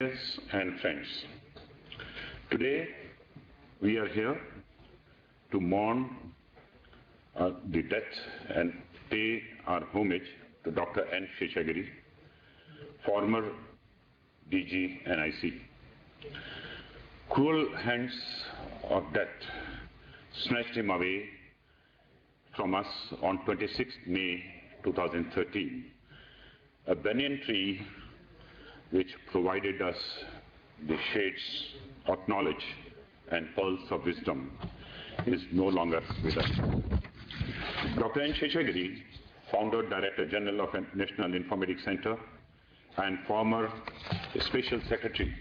And friends, today we are here to mourn the death and pay our homage to Dr. N. Seshagiri, former DG NIC. Cruel hands of death snatched him away from us on 26th May 2013. A banyan tree which provided us the shades of knowledge and pearls of wisdom is no longer with us. Dr. N. Seshagiri, founder, Director General of National Informatics Center and former Special Secretary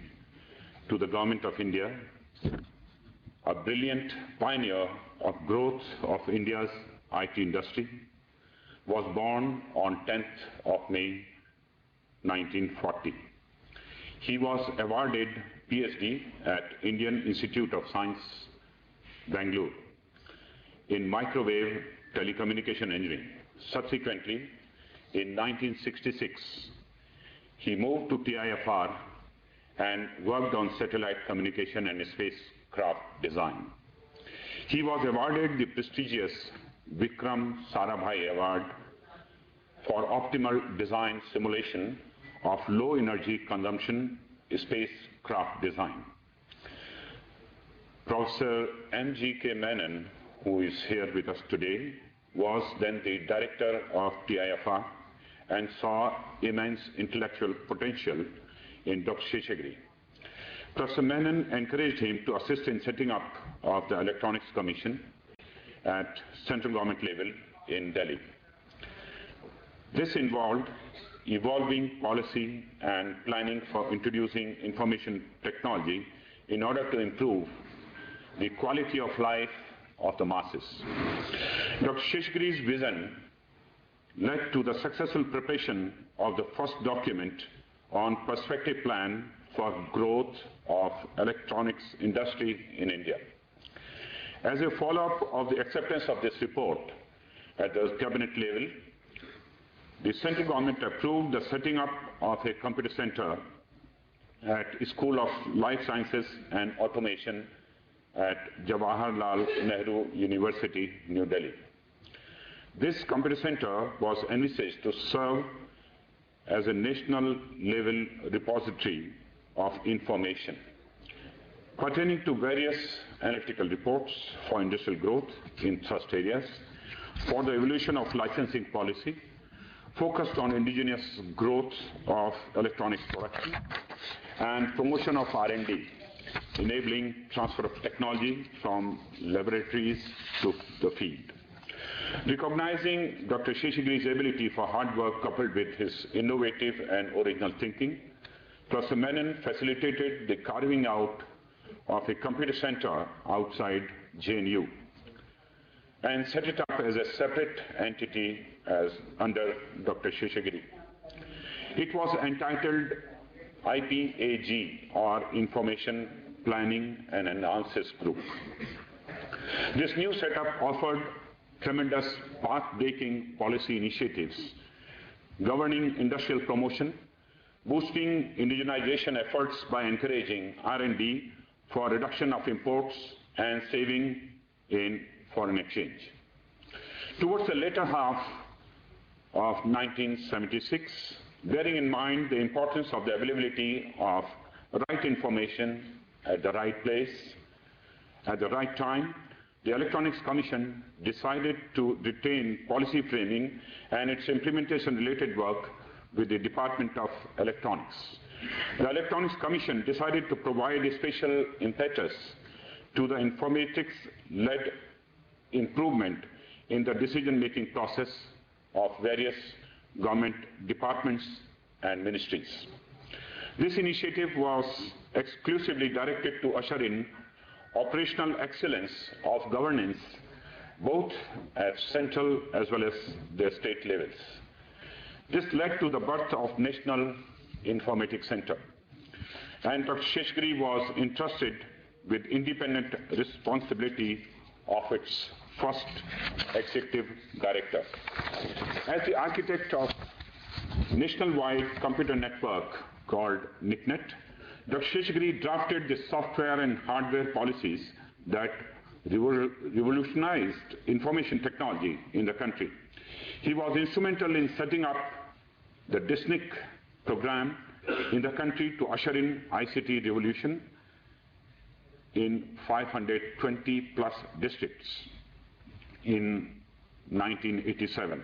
to the Government of India, a brilliant pioneer of growth of India's IT industry, was born on 10th of May 1940. He was awarded PhD at Indian Institute of Science, Bangalore, in microwave telecommunication engineering. Subsequently, in 1966, he moved to TIFR and worked on satellite communication and spacecraft design. He was awarded the prestigious Vikram Sarabhai Award for optimal design simulation of low energy consumption spacecraft design. Professor M.G.K. Menon, who is here with us today, was then the director of TIFR and saw immense intellectual potential in Dr. Seshagiri. Professor Menon encouraged him to assist in setting up of the Electronics Commission at central government level in Delhi. This involved evolving policy and planning for introducing information technology in order to improve the quality of life of the masses. Dr. Seshagiri's vision led to the successful preparation of the first document on perspective plan for growth of electronics industry in India. As a follow-up of the acceptance of this report at the cabinet level, the central government approved the setting up of a computer center at School of Life Sciences and Automation at Jawaharlal Nehru University, New Delhi. This computer center was envisaged to serve as a national level repository of information pertaining to various analytical reports for industrial growth in thrust areas, for the evolution of licensing policy, focused on indigenous growth of electronics production, and promotion of R&D, enabling transfer of technology from laboratories to the field. Recognizing Dr. Seshagiri's ability for hard work coupled with his innovative and original thinking, Professor Menon facilitated the carving out of a computer center outside JNU and set it up as a separate entity under Dr. Seshagiri. It was entitled IPAG, or Information Planning and Analysis Group. This new setup offered tremendous path-breaking policy initiatives governing industrial promotion, boosting indigenization efforts by encouraging R&D for reduction of imports and saving in foreign exchange. Towards the later half of 1976, bearing in mind the importance of the availability of right information at the right place, at the right time, the Electronics Commission decided to retain policy framing and its implementation related work with the Department of Electronics. The Electronics Commission decided to provide a special impetus to the informatics-led improvement in the decision-making process of various government departments and ministries. This initiative was exclusively directed to usher in operational excellence of governance both at central as well as the state levels. This led to the birth of National Informatics Center, and Dr. Seshagiri was entrusted with independent responsibility of its first executive director. As the architect of nationwide computer network called NICNet, Dr. Seshagiri drafted the software and hardware policies that revolutionized information technology in the country. He was instrumental in setting up the DISNIC program in the country to usher in ICT revolution in 520 plus districts in 1987.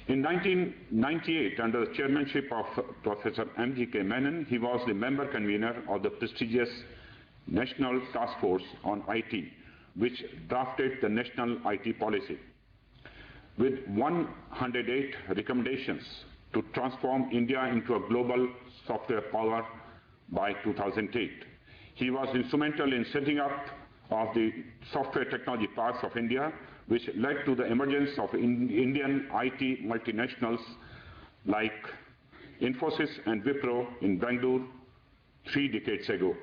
In 1998, under the chairmanship of Professor M.G.K. Menon, he was the member convener of the prestigious National Task Force on IT, which drafted the national IT policy. With 108 recommendations to transform India into a global software power by 2008. He was instrumental in setting up of the software technology parks of India, which led to the emergence of Indian IT multinationals like Infosys and Wipro in Bangalore 3 decades ago.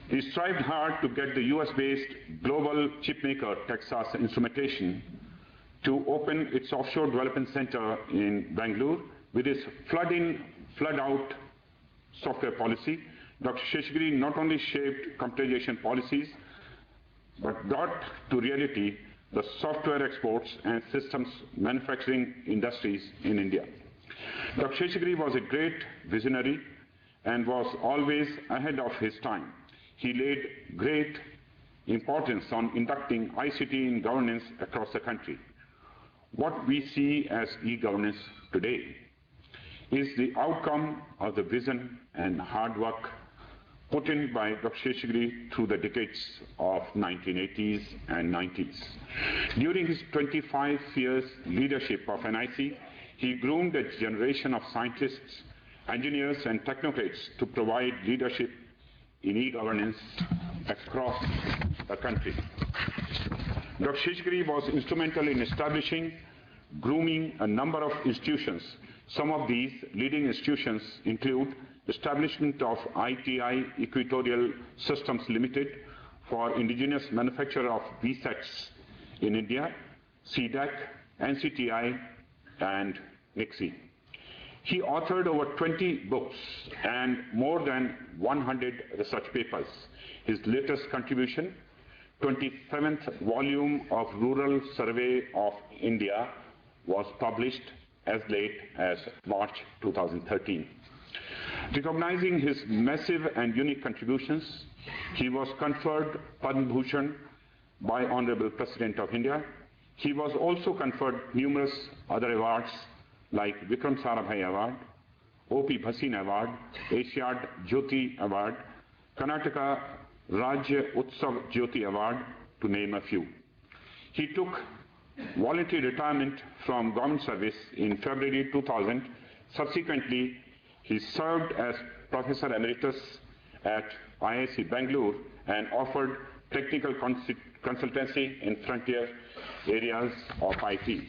He strived hard to get the US-based global chipmaker Texas Instrumentation to open its offshore development center in Bangalore. With his flood-in, flood-out software policy, Dr. Seshagiri not only shaped computerization policies, but brought to reality the software exports and systems manufacturing industries in India. Dr. Seshagiri was a great visionary and was always ahead of his time. He laid great importance on inducting ICT in governance across the country. What we see as e-governance today is the outcome of the vision and hard work put in by Dr. Seshagiri through the decades of 1980s and 90s. During his 25 years leadership of NIC, he groomed a generation of scientists, engineers, and technocrats to provide leadership in e-governance across the country. Dr. Seshagiri was instrumental in establishing, grooming a number of institutions. Some of these leading institutions include establishment of ITI Equatorial Systems Limited for indigenous manufacture of VSETs in India, CDAC, NCTI, and NIC. He authored over 20 books and more than 100 research papers. His latest contribution, 27th volume of Rural Survey of India, was published as late as March 2013. Recognizing his massive and unique contributions, he was conferred Padma Bhushan by Honorable President of India. He was also conferred numerous other awards like Vikram Sarabhai Award, O.P. Bhasin Award, Asiad Jyoti Award, Karnataka Rajya Utsav Jyoti Award, to name a few. He took voluntary retirement from government service in February 2000. Subsequently, he served as Professor Emeritus at IIC Bangalore and offered technical consultancy in frontier areas of IT.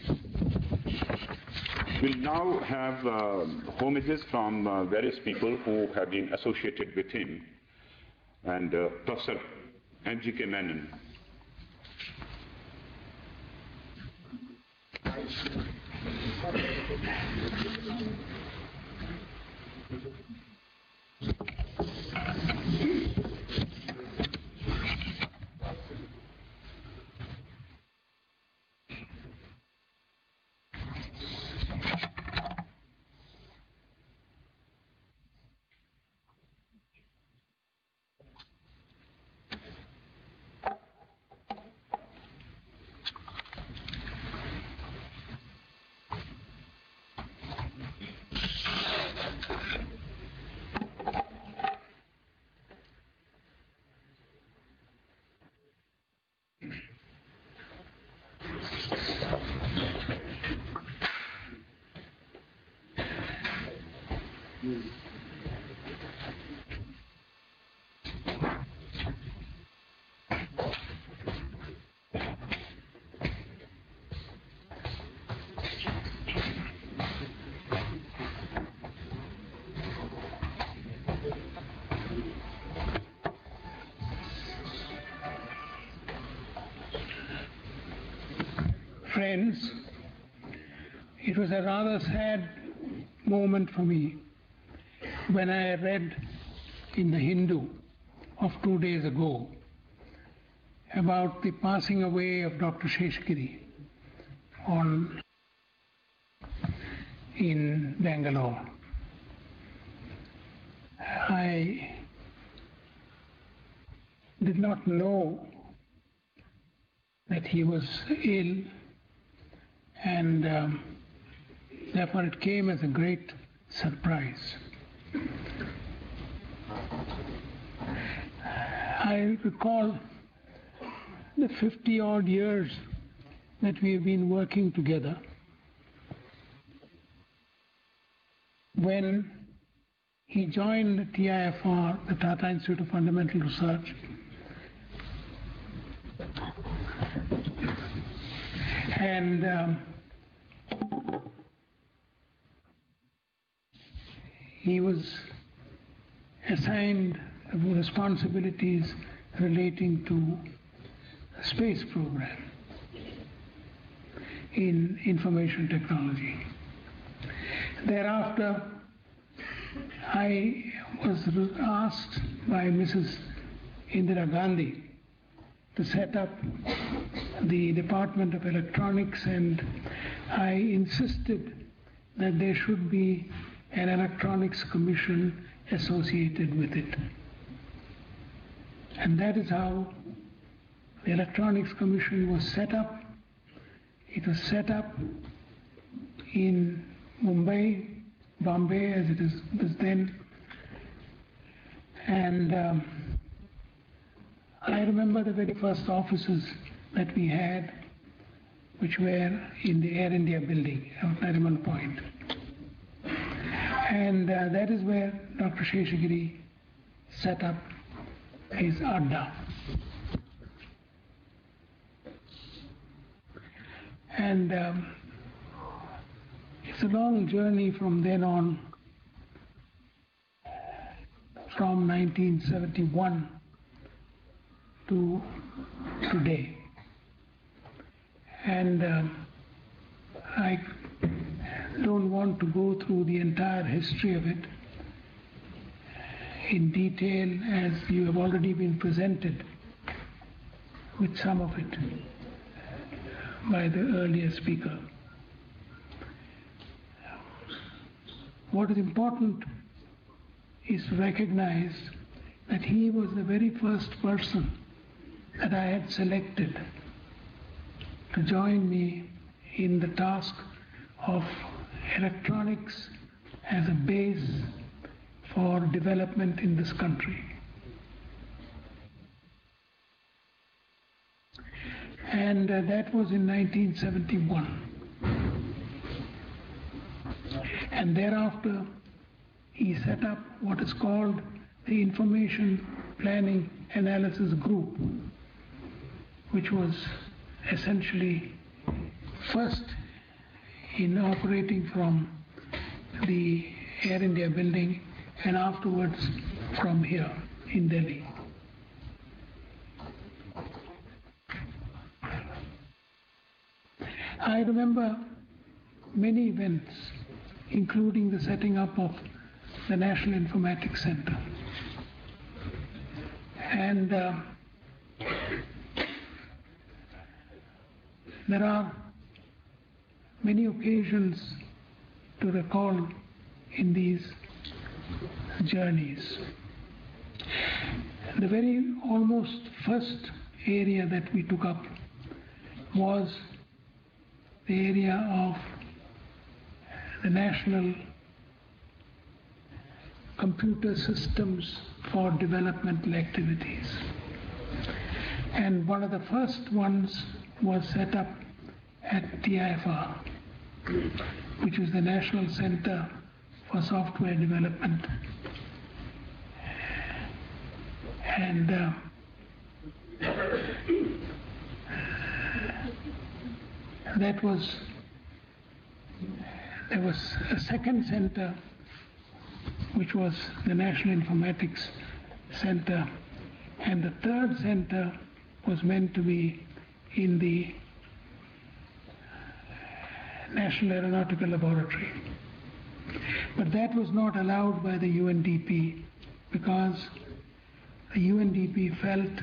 We'll now have homages from various people who have been associated with him. And Professor M.G.K. Menon. Friends, it was a rather sad moment for me when I read in the Hindu of 2 days ago about the passing away of Dr. Seshagiri in Bangalore, I did not know that he was ill, and therefore it came as a great surprise. I recall the 50-odd years that we have been working together. When he joined the TIFR, the Tata Institute of Fundamental Research, and he was assigned responsibilities relating to the space program in information technology. Thereafter, I was asked by Mrs. Indira Gandhi to set up the Department of Electronics, and I insisted that there should be an electronics commission associated with it. And that is how the Electronics Commission was set up. It was set up in Mumbai, Bombay as it was then, and I remember the very first offices that we had, which were in the Air India building at Nariman Point. And that is where Dr. Seshagiri set up his adda. And it's a long journey from then on, from 1971 to today. And I don't want to go through the entire history of it in detail, as you have already been presented with some of it by the earlier speaker. What is important is to recognize that he was the very first person that I had selected to join me in the task of electronics as a base for development in this country. And that was in 1971. And thereafter, he set up what is called the Information Planning Analysis Group, which was essentially first in operating from the Air India building and afterwards from here in Delhi. I remember many events, including the setting up of the National Informatics Center. And there are many occasions to recall in these journeys. The very almost first area that we took up was the area of the National Computer Systems for Developmental Activities. And one of the first ones was set up at TIFR, which was the National Center for Software Development. And there was a second center, which was the National Informatics Center, and the third center was meant to be in the National Aeronautical Laboratory. But that was not allowed by the UNDP because the UNDP felt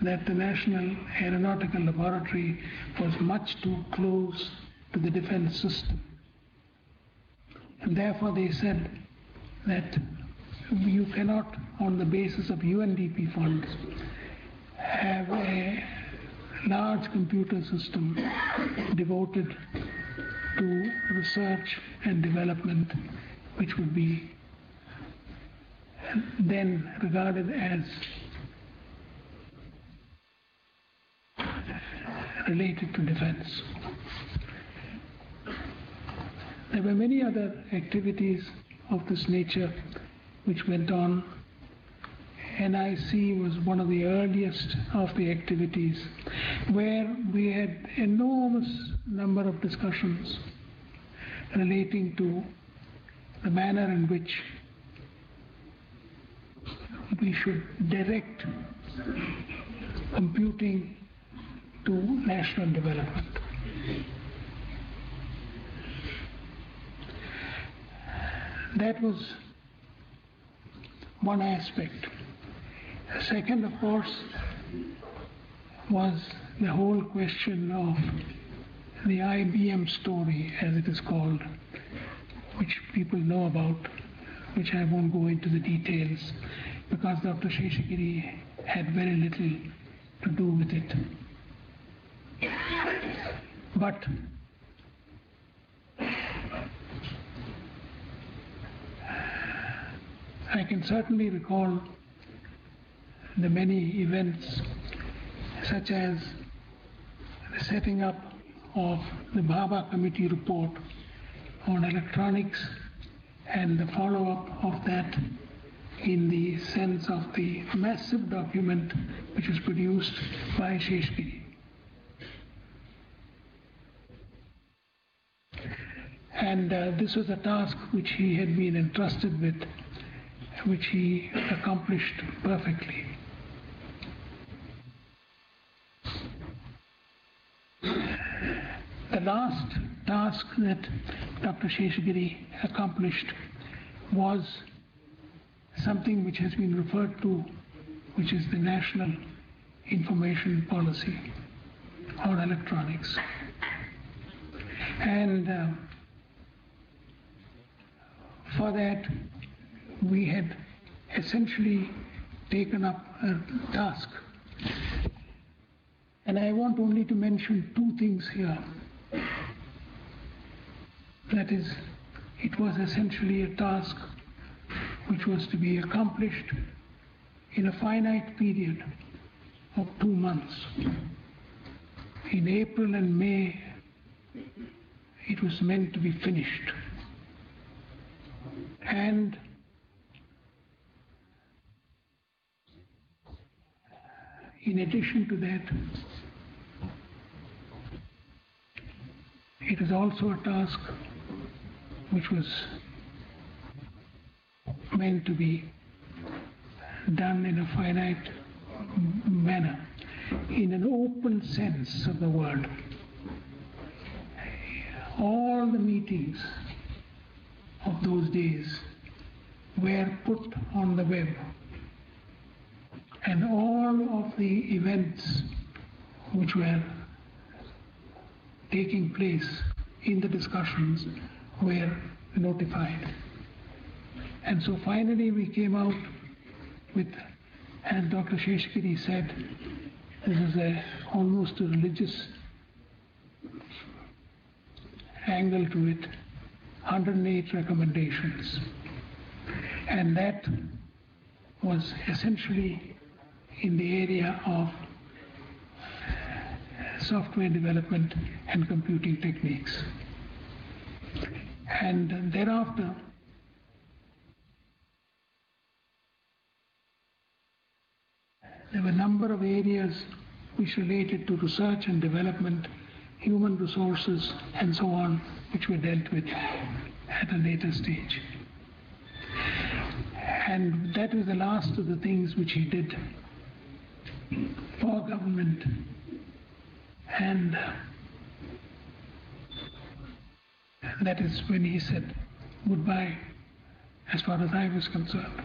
that the National Aeronautical Laboratory was much too close to the defense system. And therefore they said that you cannot, on the basis of UNDP funds, have a large computer system devoted to research and development, which would be then regarded as related to defense. There were many other activities of this nature which went on. NIC was one of the earliest of the activities where we had enormous number of discussions relating to the manner in which we should direct computing to national development. That was one aspect. The second, of course, was the whole question of the IBM story, as it is called, which people know about, which I won't go into the details, because Dr. Seshagiri had very little to do with it. But I can certainly recall the many events, such as the setting up of the Bhabha Committee report on electronics and the follow-up of that in the sense of the massive document which was produced by Seshagiri. And this was a task which he had been entrusted with, which he accomplished perfectly. The last task that Dr. Seshagiri accomplished was something which has been referred to, which is the National Information Policy on Electronics. And for that, we had essentially taken up a task. And I want only to mention two things here. That is, it was essentially a task which was to be accomplished in a finite period of 2 months. In April and May, it was meant to be finished. And in addition to that, it is also a task which was meant to be done in a finite manner, in an open sense of the word. All the meetings of those days were put on the web, and all of the events which were taking place in the discussions were notified. And so finally we came out with, as Dr. Seshagiri said, this is almost a religious angle to it, 108 recommendations. And that was essentially in the area of software development and computing techniques. And thereafter, there were a number of areas which related to research and development, human resources, and so on, which were dealt with at a later stage. And that was the last of the things which he did for government. And that is when he said goodbye as far as I was concerned.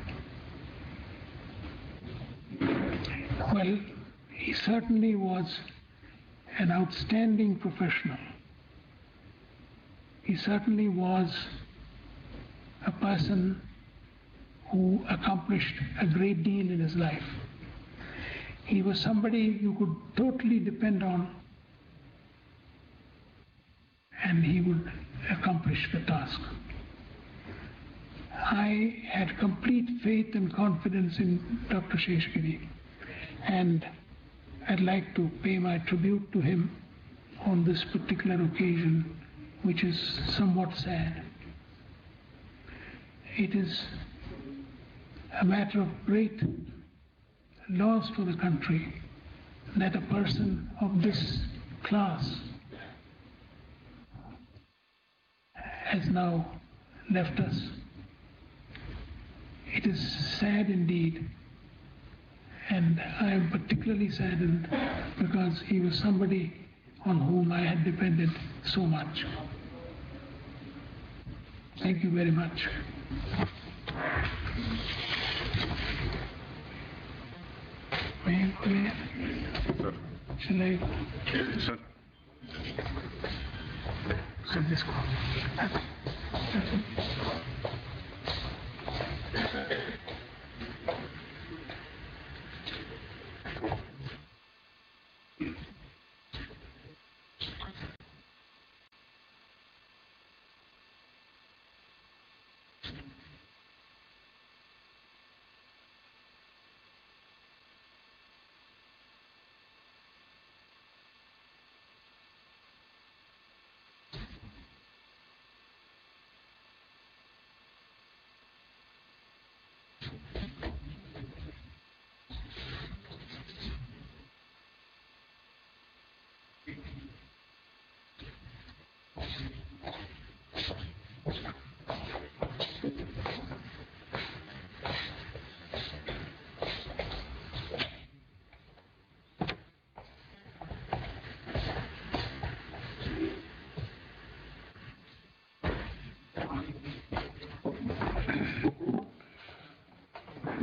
Well, he certainly was an outstanding professional. He certainly was a person who accomplished a great deal in his life. He was somebody you could totally depend on, and he would accomplish the task. I had complete faith and confidence in Dr. Seshagiri, and I'd like to pay my tribute to him on this particular occasion, which is somewhat sad. It is a matter of great loss for the country that a person of this class has now left us. It is sad indeed, and I am particularly saddened because he was somebody on whom I had depended so much. Thank you very much. May Sir. Shall I? Sir. So this go.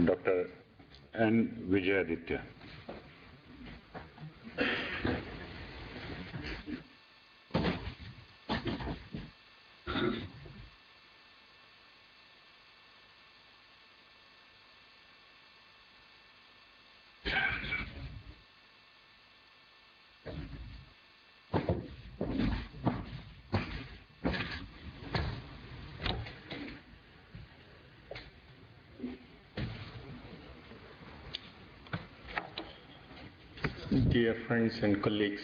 Dr. N. Vijayaditya. Dear friends and colleagues,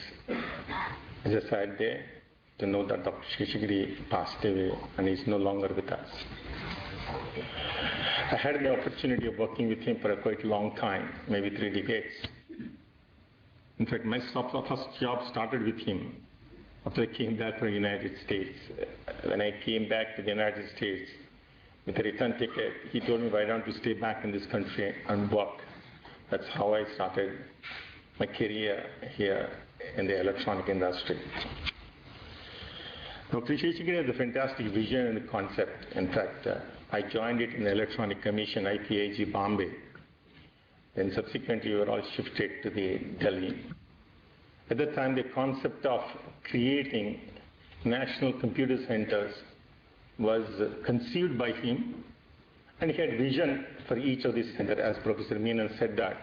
it's a sad day to know that Dr. Seshagiri passed away and is no longer with us. I had the opportunity of working with him for a quite long time, maybe 3 decades. In fact, my first job started with him after I came back from the United States. When I came back to the United States with a return ticket, he told me, why don't you stay back in this country and work? That's how I started my career here in the electronic industry. Dr. Seshagiri has a fantastic vision and concept. In fact, I joined it in the Electronic Commission, IPIG Bombay. Then subsequently, we were all shifted to the Delhi. At the time, the concept of creating national computer centers was conceived by him, and he had vision for each of these centers. As Professor Menon said that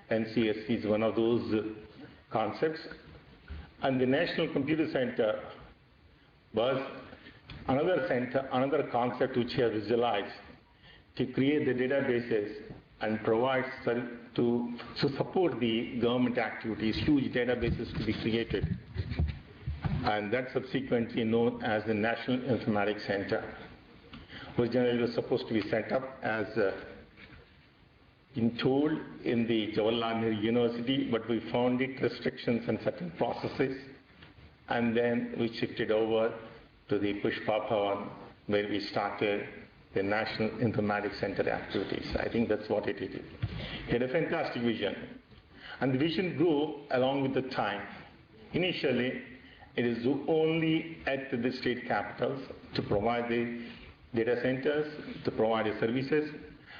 NCSC is one of those concepts, and the National Computer Center was another center, another concept which he has visualized to create the databases and provide to support the government activities, huge databases to be created. And that subsequently known as the National Informatics Center. Originally it was supposed to be set up as been told in the Jawaharlal Nehru University, but we found it restrictions and certain processes, and then we shifted over to the Pushpa Bhavan, where we started the National Informatics Center activities. I think that's what it is. He had a fantastic vision, and the vision grew along with the time. Initially, it is only at the state capitals to provide the data centers to provide his services.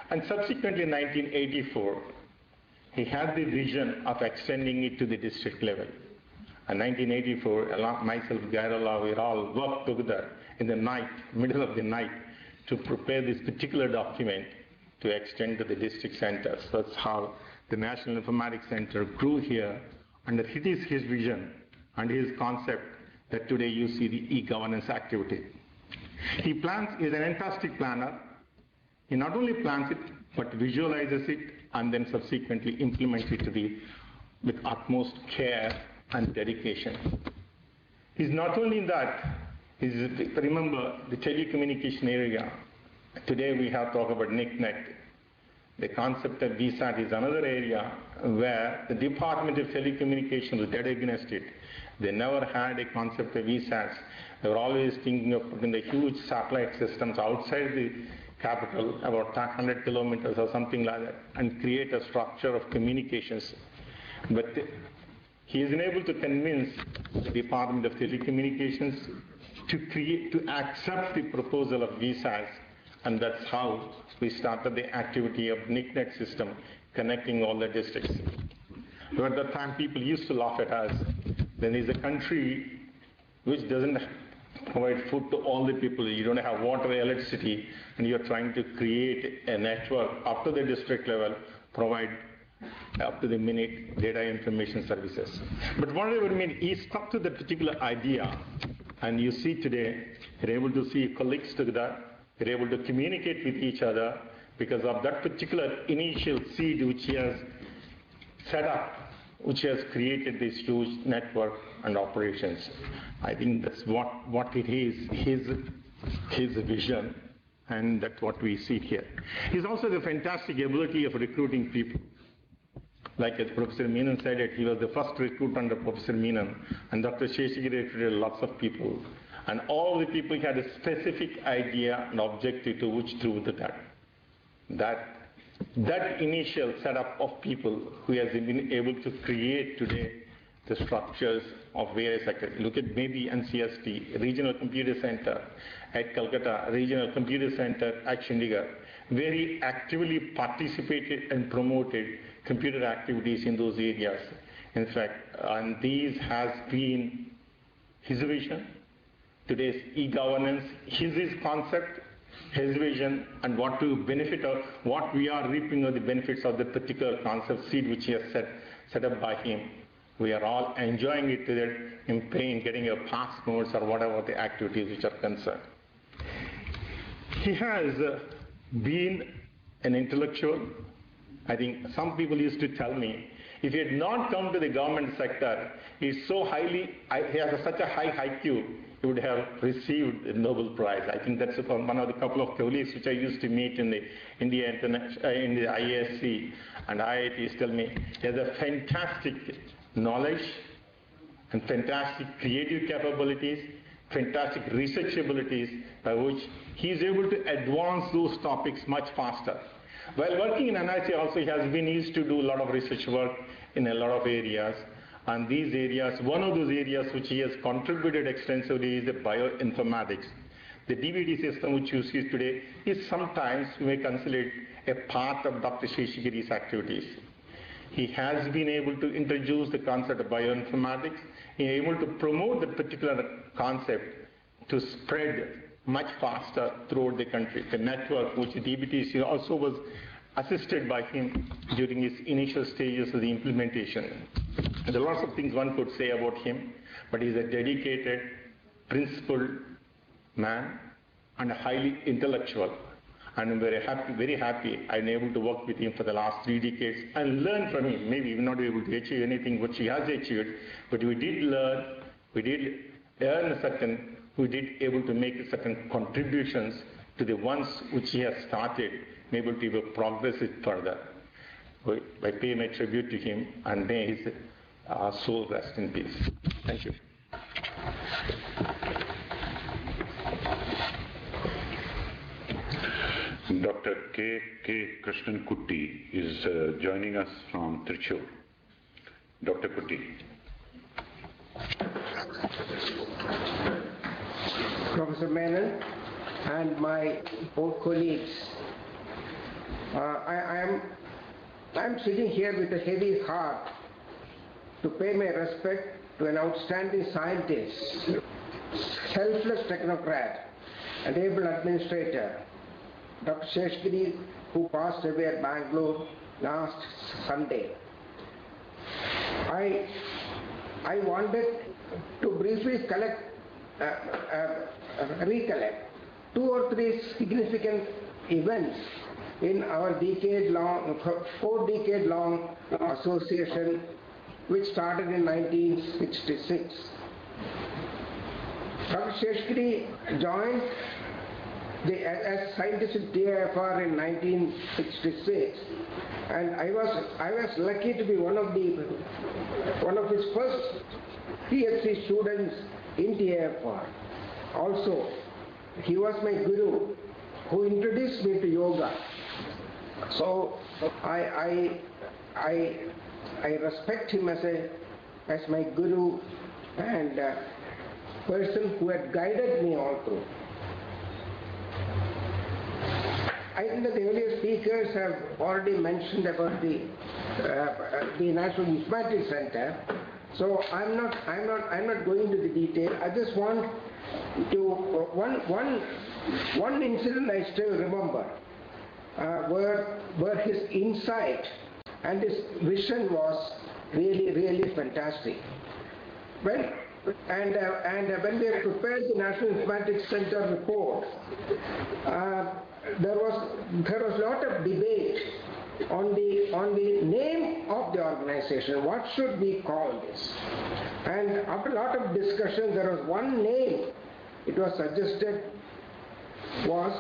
And subsequently in 1984, he had the vision of extending it to the district level. In 1984, myself, Gairullah, we all worked together in the night, middle of the night, to prepare this particular document to extend to the district centers. That's how the National Informatics Center grew here, and it is his vision and his concept that today you see the e-governance activity. He plans, is an fantastic planner. He not only plans it, but visualizes it and then subsequently implements it with utmost care and dedication. He's not only in that, remember the telecommunication area. Today we have talked about NIC. The concept of VSAT is another area where the Department of Telecommunications was dead against it. They never had a concept of VSATs. They were always thinking of putting the huge satellite systems outside the capital, about 100 kilometers or something like that, and create a structure of communications. But he has been able to convince the Department of Telecommunications to accept the proposal of VSATs, and that's how we started the activity of NICNet system connecting all the districts. So at that time, people used to laugh at us. Then there's a country which doesn't provide food to all the people. You don't have water, electricity, and you're trying to create a network up to the district level, provide up to the minute data information services. But whatever I mean, he stuck to that particular idea, and you see today, you're able to see colleagues together, you're able to communicate with each other because of that particular initial seed which he has set up, which has created this huge network and operations. I think that's what it is, his vision, and that's what we see here. He's also the fantastic ability of recruiting people. Like as Professor Menon said it, he was the first recruit under Professor Menon, and Dr. Seshagiri recruited lots of people. And all the people had a specific idea and objective to which through that initial setup of people who has been able to create today the structures of various sectors. Look at maybe NCST, Regional Computer Center at Calcutta, Regional Computer Center at Chandigarh, very actively participated and promoted computer activities in those areas. In fact, and these has been his vision. Today's e-governance, his concept, his vision, and what to benefit of, what we are reaping of the benefits of the particular concept seed which he has set up by him. We are all enjoying it today in paying, getting a passports or whatever the activities which are concerned. He has been an intellectual. I think some people used to tell me, if he had not come to the government sector, he has such a high IQ, he would have received the Nobel Prize. I think that's one of the couple of colleagues which I used to meet in the IASC and IITs tell me he has a fantastic knowledge and fantastic creative capabilities, fantastic research abilities by which he is able to advance those topics much faster. While working in NIC also, he has been used to do a lot of research work in a lot of areas. And these areas, one of those areas which he has contributed extensively is the bioinformatics. The DVD system which you see today is sometimes, you may consider it, a part of Dr. Seshagiri's activities. He has been able to introduce the concept of bioinformatics. He is able to promote that particular concept to spread much faster throughout the country. The network which DBTC also was assisted by him during his initial stages of the implementation. There are lots of things one could say about him, but he's a dedicated, principled man and highly intellectual. And I'm very happy I'm able to work with him for the last 3 decades and learn from him. Maybe we're not able to achieve anything which he has achieved, but we did learn, we did earn we did able to make certain contributions to the ones which he has started, able to progress it further. I pay my tribute to him, and may his soul rest in peace. Thank you. Dr. K. Krishnan Kutty is joining us from Trichy. Dr. Kutty. Professor Menon, and my colleagues. I'm sitting here with a heavy heart to pay my respect to an outstanding scientist, selfless technocrat, and able administrator, Dr. Seshagiri, who passed away at Bangalore last Sunday. I wanted to briefly recollect 2 or 3 significant events in our 4-decade-long association, which started in 1966. Dr. Seshagiri joined as scientist at TIFR in 1966, and I was lucky to be one of his first PhD students in TIFR. Also, he was my guru who introduced me to yoga. So I respect him as my guru and person who had guided me all through. I think that the earlier speakers have already mentioned about the National Informatics Center, so I'm not going into the detail. I just want to one incident I still remember, where his insight and his vision was really fantastic. When we have prepared the National Informatics Center report, there was a lot of debate on the name of the organization. What should we call this? And after a lot of discussion, there was one name it was suggested was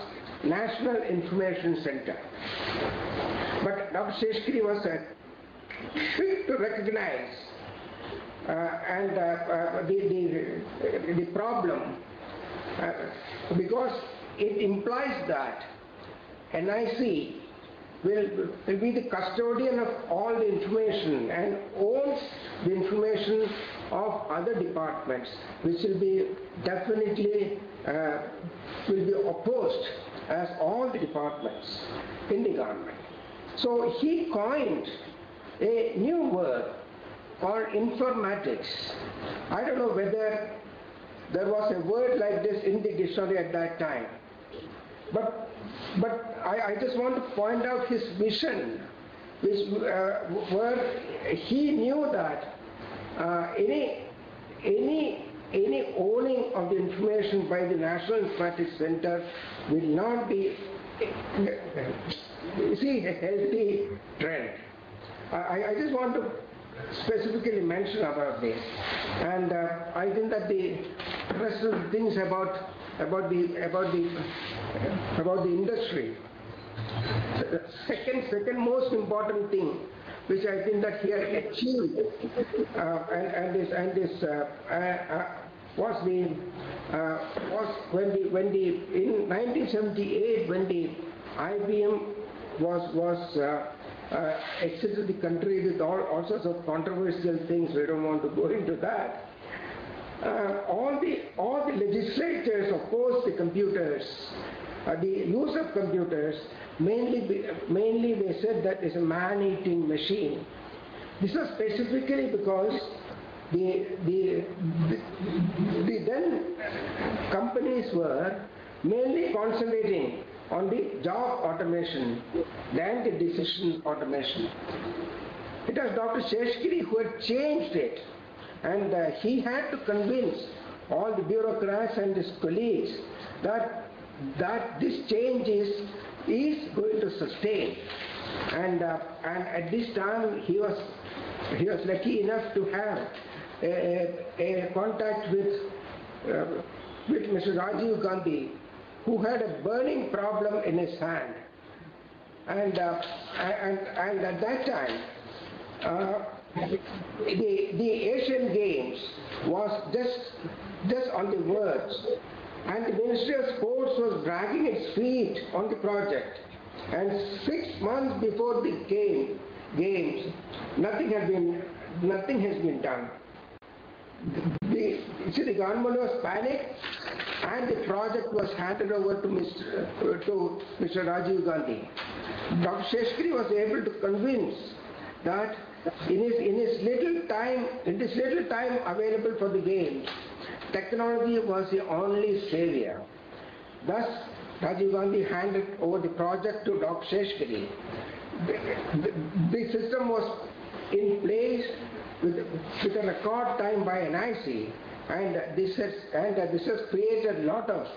National Information Center. But Dr. Seshagiri was quick to recognize the problem, because it implies that NIC will be the custodian of all the information and owns the information of other departments, which will be definitely will be opposed as all the departments in the government. So he coined a new word called informatics. I don't know whether there was a word like this in the dictionary at that time, but I just want to point out his vision, where he knew that any owning of the information by the National Informatics Center will not be a healthy trend. I just want to specifically mention about this, and I think that the rest of the things about the industry. The second most important thing, which I think that he had achieved, was in 1978 when the IBM was exited the country with all sorts of controversial things. We don't want to go into that. All the legislators opposed the computers, the use of computers. Mainly they said that it's a man-eating machine. This was specifically because the then companies were mainly concentrating on the job automation than the decision automation. It was Dr. Seshagiri who had changed it, and he had to convince all the bureaucrats and his colleagues that this change is going to sustain. And at this time he was lucky enough to have a contact with Mr. Rajiv Gandhi, who had a burning problem in his hand, and at that time the Asian Games was just on the verge, and the Ministry of Sports was dragging its feet on the project, and 6 months before the games, nothing has been done. The government was panicked, and the project was handed over to Mr. Rajiv Gandhi. Dr. Seshagiri was able to convince that in his little time available for the games, technology was the only savior. Thus, Rajiv Gandhi handed over the project to Dr. Seshagiri. The system was in place with a record time by NIC, and this has created a lot of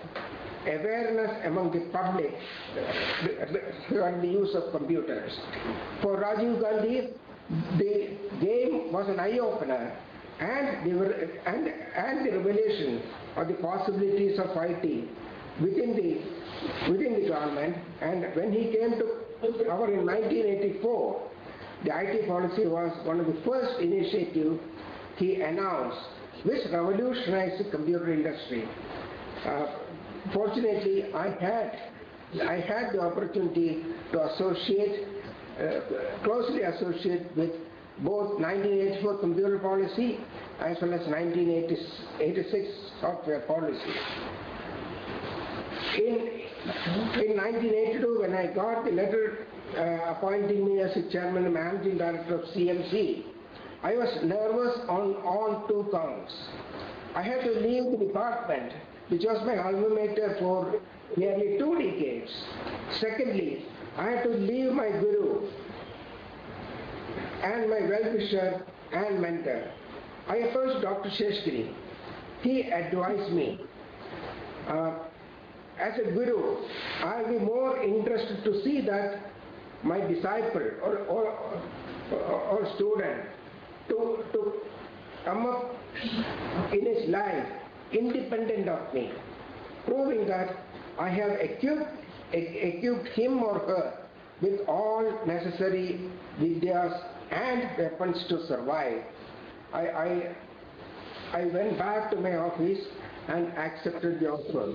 awareness among the public on the use of computers. For Rajiv Gandhi, the game was an eye-opener, and the revelation of the possibilities of IT within the government. And when he came to power in 1984, the IT policy was one of the first initiatives he announced, which revolutionized the computer industry. Fortunately, I had the opportunity to closely associate with both 1984 computer policy as well as 1986 software policy. In 1982, when I got the letter appointing me as the chairman and managing director of CMC, I was nervous on two counts. I had to leave the department, which was my alma mater for nearly 2 decades. Secondly, I had to leave my guru and my well-wisher and mentor. I approached Dr. Seshagiri. He advised me, as a guru, I'll be more interested to see that my disciple or student to come up in his life independent of me, proving that I have equipped him or her with all necessary vidyas and weapons to survive. I went back to my office and accepted the offer.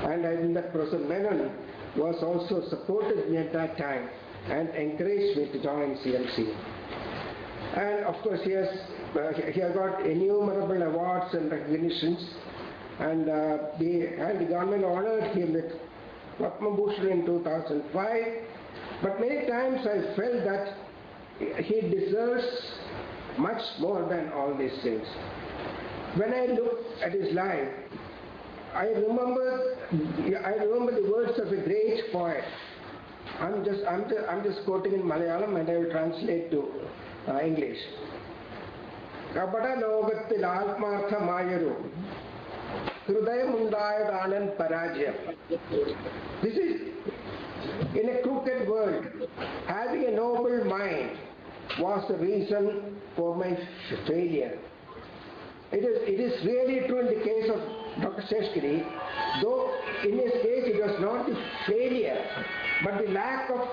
And I think that Professor Menon was also supported me at that time and encouraged me to join CMC. And of course he has got innumerable awards and recognitions, and the government honored him with Padma Bhushan in 2005. But many times I felt that he deserves much more than all these things. When I look at his life, I remember the words of a great poet. I'm just quoting in Malayalam, and I will translate to English. Kabada logathil aathmarthamayaru hrudayamundayadanan parajayam. This is, in a crooked world, having a noble mind was the reason for my failure. It is really true in the case of Dr. Seshagiri, though in his case it was not the failure, but the lack of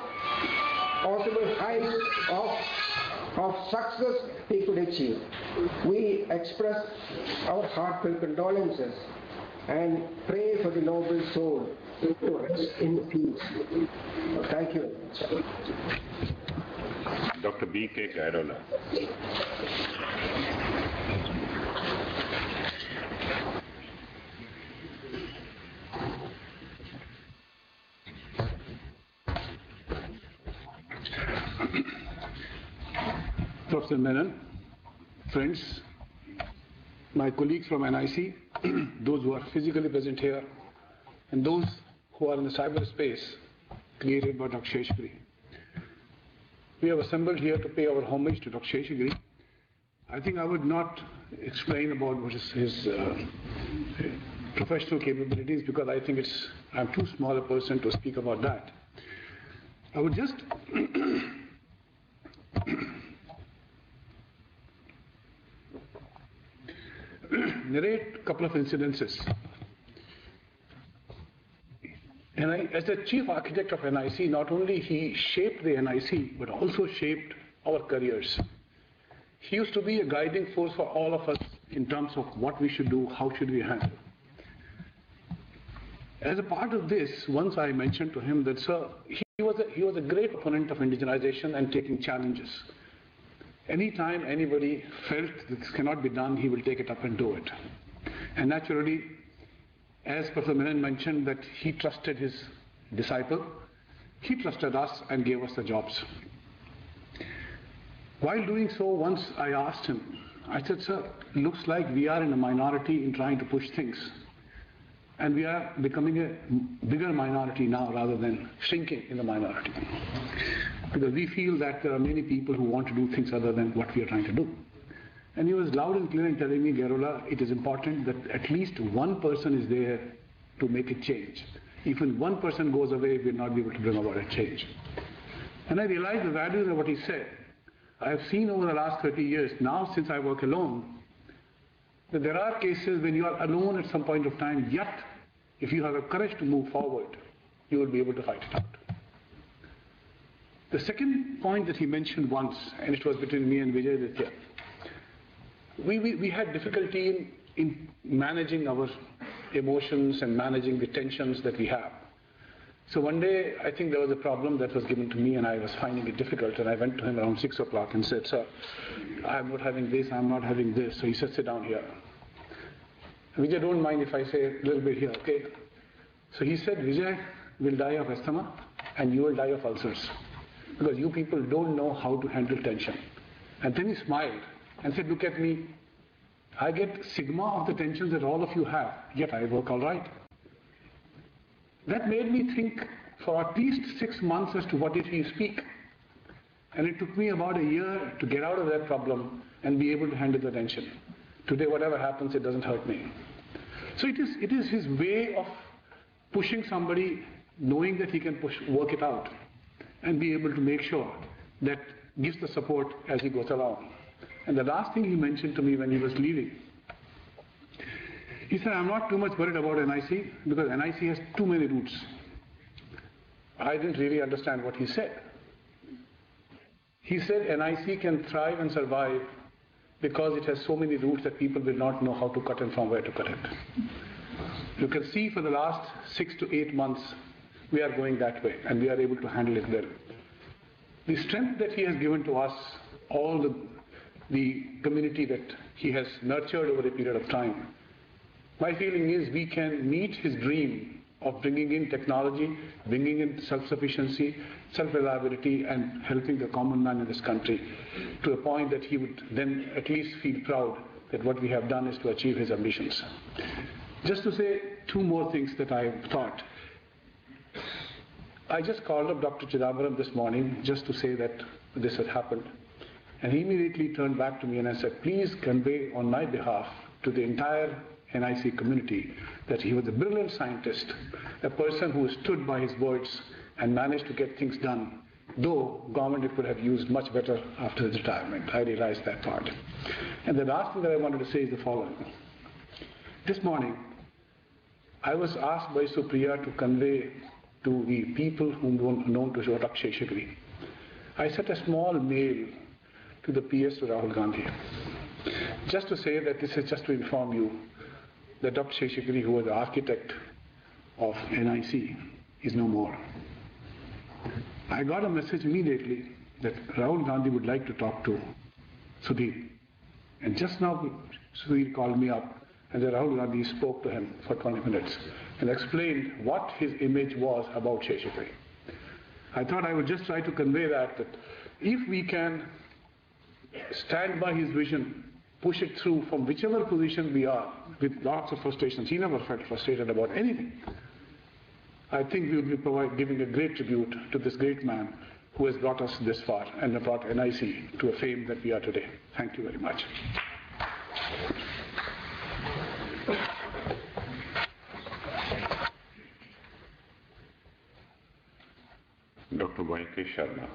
possible heights of success he could achieve. We express our heartfelt condolences and pray for the noble soul to rest in peace. Thank you. Dr. B.K. Kairola. Professor Menon, friends, my colleagues from NIC, those who are physically present here, and those who are in the cyberspace created by Dr. Seshagiri. We have assembled here to pay our homage to Dr. Seshagiri. I think I would not explain about what is his professional capabilities, because I think I'm too small a person to speak about that. I would just narrate a couple of incidences. And as the chief architect of NIC, not only he shaped the NIC, but also shaped our careers. He used to be a guiding force for all of us in terms of what we should do, how should we handle. As a part of this, once I mentioned to him that, sir, he was a great opponent of indigenization and taking challenges. Anytime anybody felt this cannot be done, he will take it up and do it. And naturally, as Professor Menon mentioned, that he trusted his disciple, he trusted us and gave us the jobs. While doing so, once I asked him, I said, sir, looks like we are in a minority in trying to push things. And we are becoming a bigger minority now rather than shrinking in the minority. Because we feel that there are many people who want to do things other than what we are trying to do. And he was loud and clear in telling me, Garola, it is important that at least one person is there to make a change. If one person goes away, we will not be able to bring about a change. And I realized the values of what he said. I have seen over the last 30 years, now since I work alone, that there are cases when you are alone at some point of time, yet if you have the courage to move forward, you will be able to fight it out. The second point that he mentioned once, and it was between me and Vijay Ditya, we had difficulty in managing our emotions and managing the tensions that we have. So one day, I think there was a problem that was given to me and I was finding it difficult, and I went to him around 6 o'clock and said, sir, I'm not having this, I'm not having this. So he said, sit down here. Vijay, don't mind if I say a little bit here, okay? So he said, Vijay will die of asthma and you will die of ulcers, because you people don't know how to handle tension. And then he smiled and said, look at me, I get sigma of the tensions that all of you have, yet I work all right. That made me think for at least 6 months as to what did he speak. And it took me about a year to get out of that problem and be able to handle the tension. Today, whatever happens, it doesn't hurt me. So it is his way of pushing somebody, knowing that he can work it out, and be able to make sure that gives the support as he goes along. And the last thing he mentioned to me when he was leaving, he said, I'm not too much worried about NIC because NIC has too many routes. I didn't really understand what he said. He said NIC can thrive and survive because it has so many routes that people will not know how to cut and from where to cut it. You can see for the last 6 to 8 months, we are going that way and we are able to handle it well. The strength that he has given to us, all the community that he has nurtured over a period of time, my feeling is we can meet his dream of bringing in technology, bringing in self-sufficiency, self-reliability, and helping the common man in this country to a point that he would then at least feel proud that what we have done is to achieve his ambitions. Just to say 2 more things that I thought. I just called up Dr. Chidambaram this morning just to say that this had happened. And he immediately turned back to me and I said, please convey on my behalf to the entire NIC community that he was a brilliant scientist, a person who stood by his words and managed to get things done, though government it could have used much better after his retirement. I realized that part. And the last thing that I wanted to say is the following. This morning, I was asked by Supriya to convey to the people whom were known to Dr. Seshagiri. I sent a small mail to the PS to Rahul Gandhi, just to say that this is just to inform you that Dr. Seshagiri, who was the architect of NIC, is no more. I got a message immediately that Rahul Gandhi would like to talk to Sudhir. And just now, Sudhir called me up and then Rahul Gandhi spoke to him for 20 minutes and explained what his image was about Seshagiri. I thought I would just try to convey that if we can stand by his vision, push it through from whichever position we are, with lots of frustrations. He never felt frustrated about anything. I think we will be giving a great tribute to this great man who has brought us this far and brought NIC to a fame that we are today. Thank you very much. Dr. Y.K. Sharma.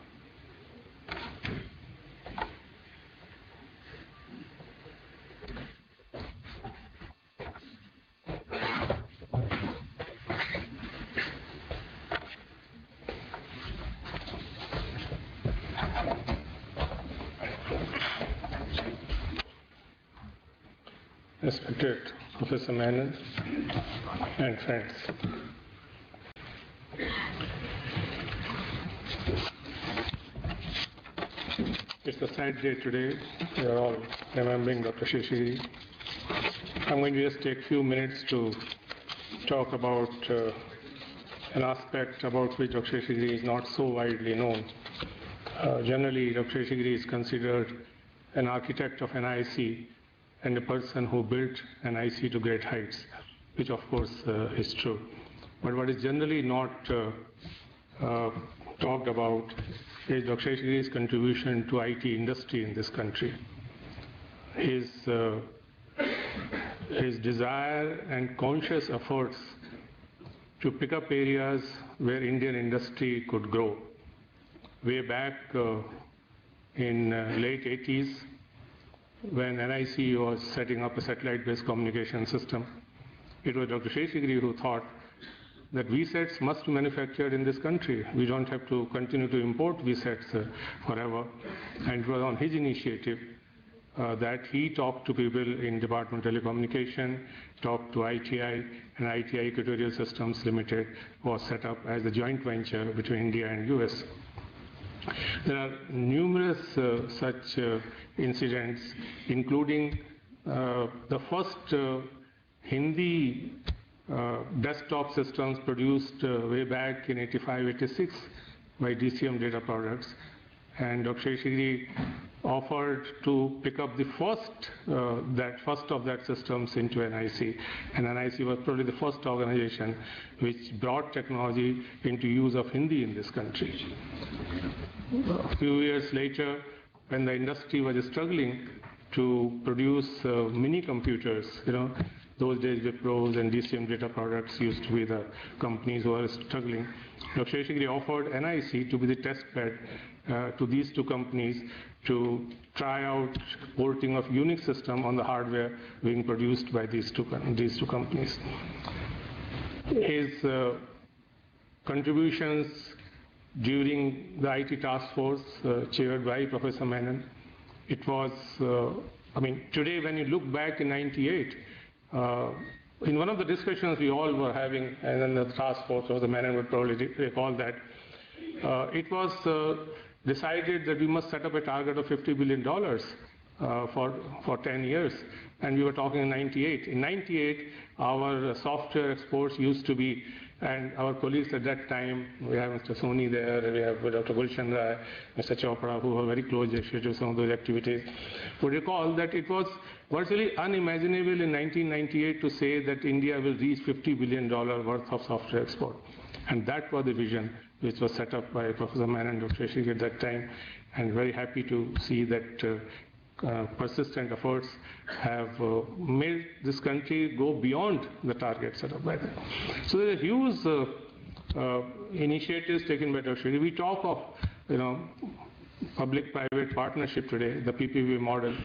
Respected Professor Menon and friends. It's a sad day today. We are all remembering Dr. Seshagiri. I'm going to just take a few minutes to talk about an aspect about which Dr. Seshagiri is not so widely known. Generally, Dr. Seshagiri is considered an architect of NIC and a person who built NIC to great heights, which of course is true. But what is generally not talked about is Dr. Seshagiri's contribution to IT industry in this country. His desire and conscious efforts to pick up areas where Indian industry could grow. Way back in late 80s, when NIC was setting up a satellite-based communication system, it was Dr. Seshagiri who thought that VSATs must be manufactured in this country. We don't have to continue to import VSATs forever. And it was on his initiative that he talked to people in Department of Telecommunication, talked to ITI, and ITI Equatorial Systems Limited was set up as a joint venture between India and US. There are numerous such incidents, including the first Hindi desktop systems produced way back in 85-86 by DCM Data Products, and Dr. Seshagiri offered to pick up the first of that systems into NIC, and NIC was probably the first organization which brought technology into use of Hindi in this country. A few years later, when the industry was struggling to produce mini computers, those days Wipros and DCM Data Products used to be the companies who were struggling. Dr. Seshagiri offered NIC to be the test bed to these two companies to try out porting of Unix system on the hardware being produced by these two companies. His contributions during the IT task force chaired by Professor Menon, it was, today when you look back in 98, in one of the discussions we all were having, and then the task force, or the Menon would probably recall that, it was decided that we must set up a target of $50 billion for 10 years. And we were talking in 98. In 98, our software exports used to be, and our colleagues at that time, we have Mr. Soni there, we have Dr. Gulshan Rai, Mr. Chopra, who were very close to some of those activities, would recall that it was virtually unimaginable in 1998 to say that India will reach $50 billion worth of software export. And that was the vision which was set up by Professor Menon and Dr. Seshagiri at that time, and very happy to see that persistent efforts have made this country go beyond the target set up by them. So there are huge initiatives taken by Dr. Seshagiri. We talk of public-private partnership today, the PPP model,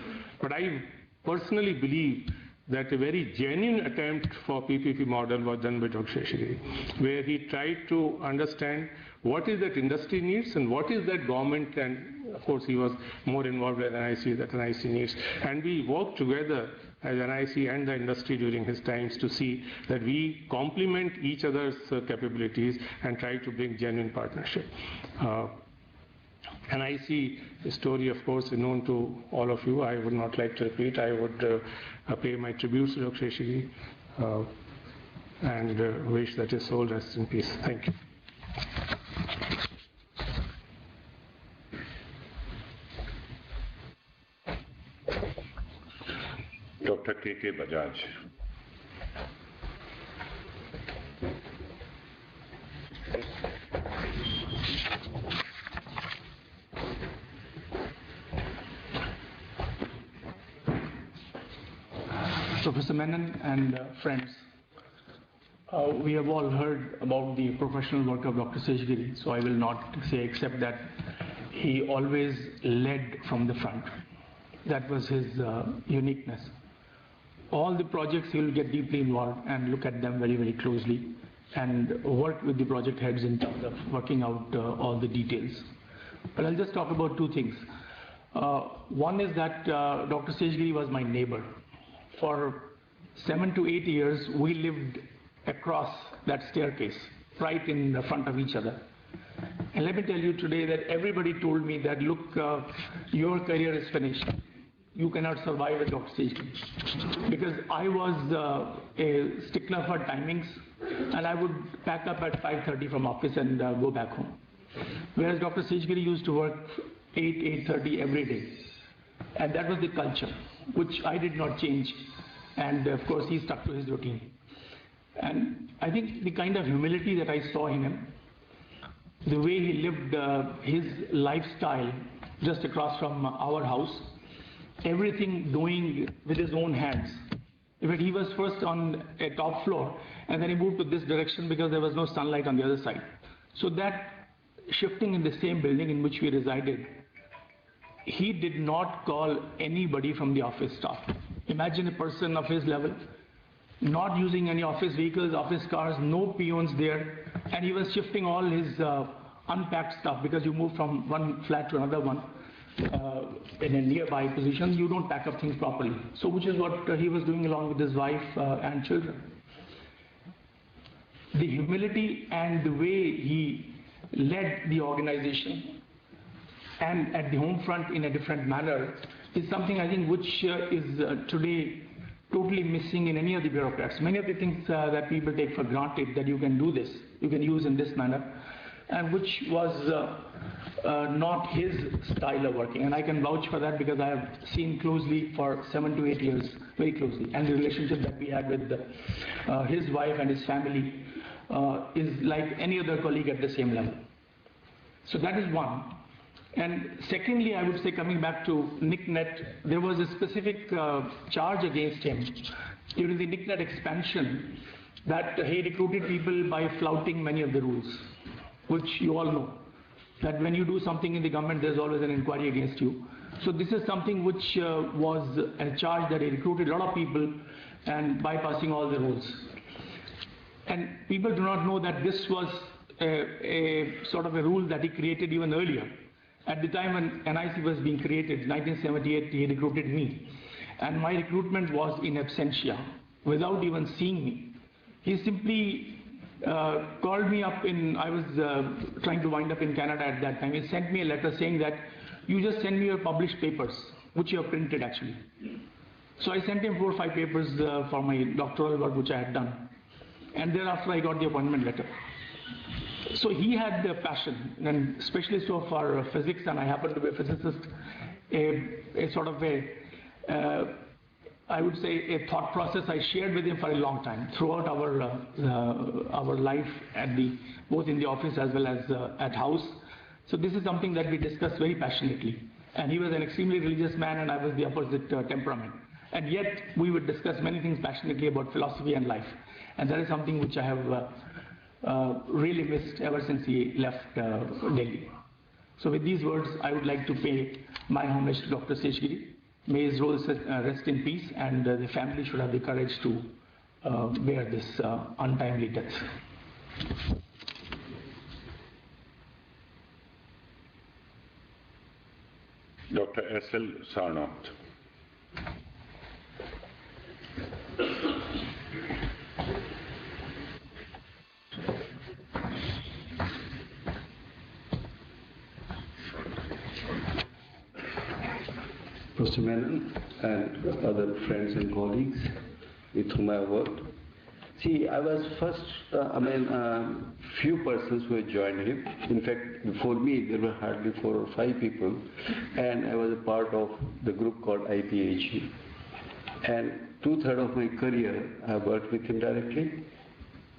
but I personally believe that a very genuine attempt for PPP model was done by Dr. Seshagiri, where he tried to understand what is that industry needs and what is that government, and of course he was more involved with NIC, that NIC needs. And we worked together as NIC and the industry during his times to see that we complement each other's capabilities and try to bring genuine partnership. NIC story, of course, is known to all of you. I would not like to repeat. I would pay my tributes to Dr. Seshagiri and wish that his soul rests in peace. Thank you. Dr. K.K. Bajaj. Professor Menon and friends, we have all heard about the professional work of Dr. Seshagiri, so I will not say except that he always led from the front. That was his uniqueness. All the projects he will get deeply involved and look at them very, very closely and work with the project heads in terms of working out all the details. But I'll just talk about two things. One is that Dr. Seshagiri was my neighbor. For 7 to 8 years, we lived across that staircase, right in the front of each other. And let me tell you today that everybody told me that, look, your career is finished. you cannot survive with Dr. Seshagiri. Because I was a stickler for timings, and I would pack up at 5:30 from office and go back home. Whereas Dr. Seshagiri used to work 8:30 every day. And that was the culture, which I did not change. And of course, he stuck to his routine. And I think the kind of humility that I saw in him, the way he lived his lifestyle just across from our house, everything doing with his own hands. In fact, he was first on a top floor, and then he moved to this direction because there was no sunlight on the other side. So that shifting in the same building in which we resided, he did not call anybody from the office staff. Imagine a person of his level, not using any office vehicles, office cars, no peons there, and he was shifting all his unpacked stuff, because you move from one flat to another one in a nearby position, you don't pack up things properly. So which is what he was doing along with his wife and children. The humility and the way he led the organization and at the home front in a different manner is something I think which is today totally missing in any of the bureaucrats. Many of the things that people take for granted, that you can do this, you can use in this manner, and which was not his style of working. And I can vouch for that because I have seen closely for 7 to 8 years, very closely, and the relationship that we had with his wife and his family is like any other colleague at the same level. So that is one. And secondly, I would say, coming back to NICNet, there was a specific charge against him during the NICNet expansion that he recruited people by flouting many of the rules, which you all know, that when you do something in the government, there's always an inquiry against you. So this is something which was a charge that he recruited a lot of people and bypassing all the rules. And people do not know that this was a sort of a rule that he created even earlier. At the time when NIC was being created, 1978, he recruited me. And my recruitment was in absentia, without even seeing me. He simply called me up I was trying to wind up in Canada at that time. He sent me a letter saying that you just send me your published papers, which you have printed actually. So I sent him 4 or 5 papers for my doctoral work, which I had done. And thereafter I got the appointment letter. So he had the passion, and especially so for physics, and I happen to be a physicist, a sort of I would say a thought process I shared with him for a long time throughout our life both in the office as well as at house. So this is something that we discussed very passionately. And he was an extremely religious man, and I was the opposite temperament. And yet we would discuss many things passionately about philosophy and life. And that is something which I have really missed ever since he left Delhi. So with these words, I would like to pay my homage to Dr. Seshagiri. May his soul rest in peace, and the family should have the courage to bear this untimely death. Dr. S.L. Sarnath. Professor Menon and other friends and colleagues with whom I worked. See, I was first, few persons who had joined him. In fact, before me, there were hardly 4 or 5 people, and I was a part of the group called IPAG. And 2/3 of my career, I worked with him directly.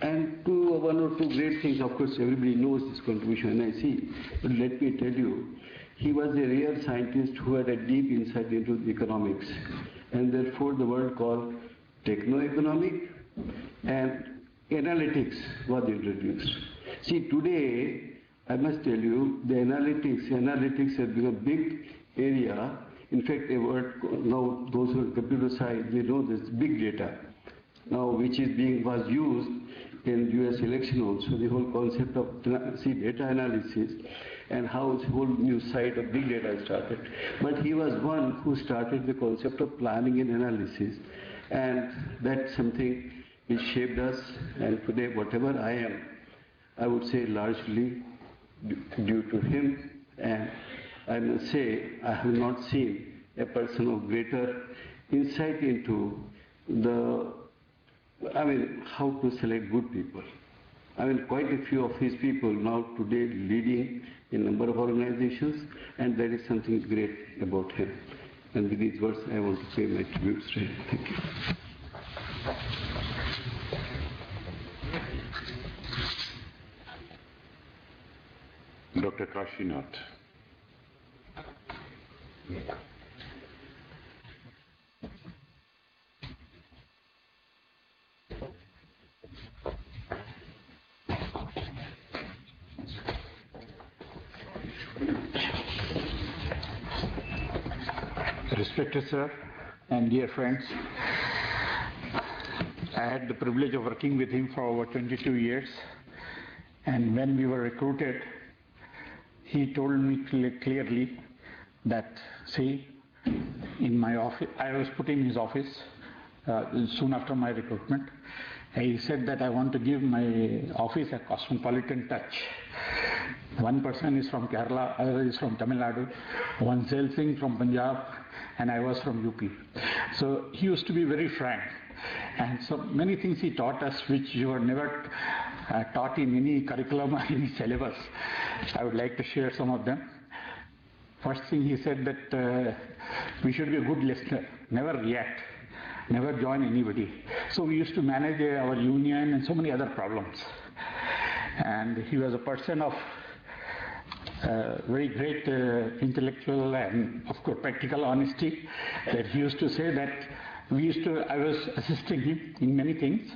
And 1 or 2 great things, of course, everybody knows his contribution, NIC, but let me tell you, he was a rare scientist who had a deep insight into economics, and therefore the word called techno-economic and analytics was introduced. See, today, I must tell you, the analytics has become a big area. In fact, a word, now those who are computer science, they know this, big data, now which was used in US election also, the whole concept of data analysis, and how this whole new side of big data started. But he was one who started the concept of planning and analysis, and that's something which shaped us, and today whatever I am, I would say largely due to him. And I must say, I have not seen a person of greater insight into how to select good people. Quite a few of his people now today leading a number of organizations, and that is something great about him. And with these words, I want to pay my tributes to him. Thank you. Dr. Kashinath. Respected sir and dear friends, I had the privilege of working with him for over 22 years, and when we were recruited, he told me clearly that, see, in my office, I was put in his office soon after my recruitment. He said that I want to give my office a cosmopolitan touch. One person is from Kerala, other is from Tamil Nadu, one Sel Singh from Punjab, and I was from UP. So he used to be very frank. And so many things he taught us which you were never taught in any curriculum or any syllabus. I would like to share some of them. First thing he said that we should be a good listener, never react, never join anybody. So we used to manage our union and so many other problems. And he was a person of very great intellectual and of course practical honesty, that he used to say that I was assisting him in many things.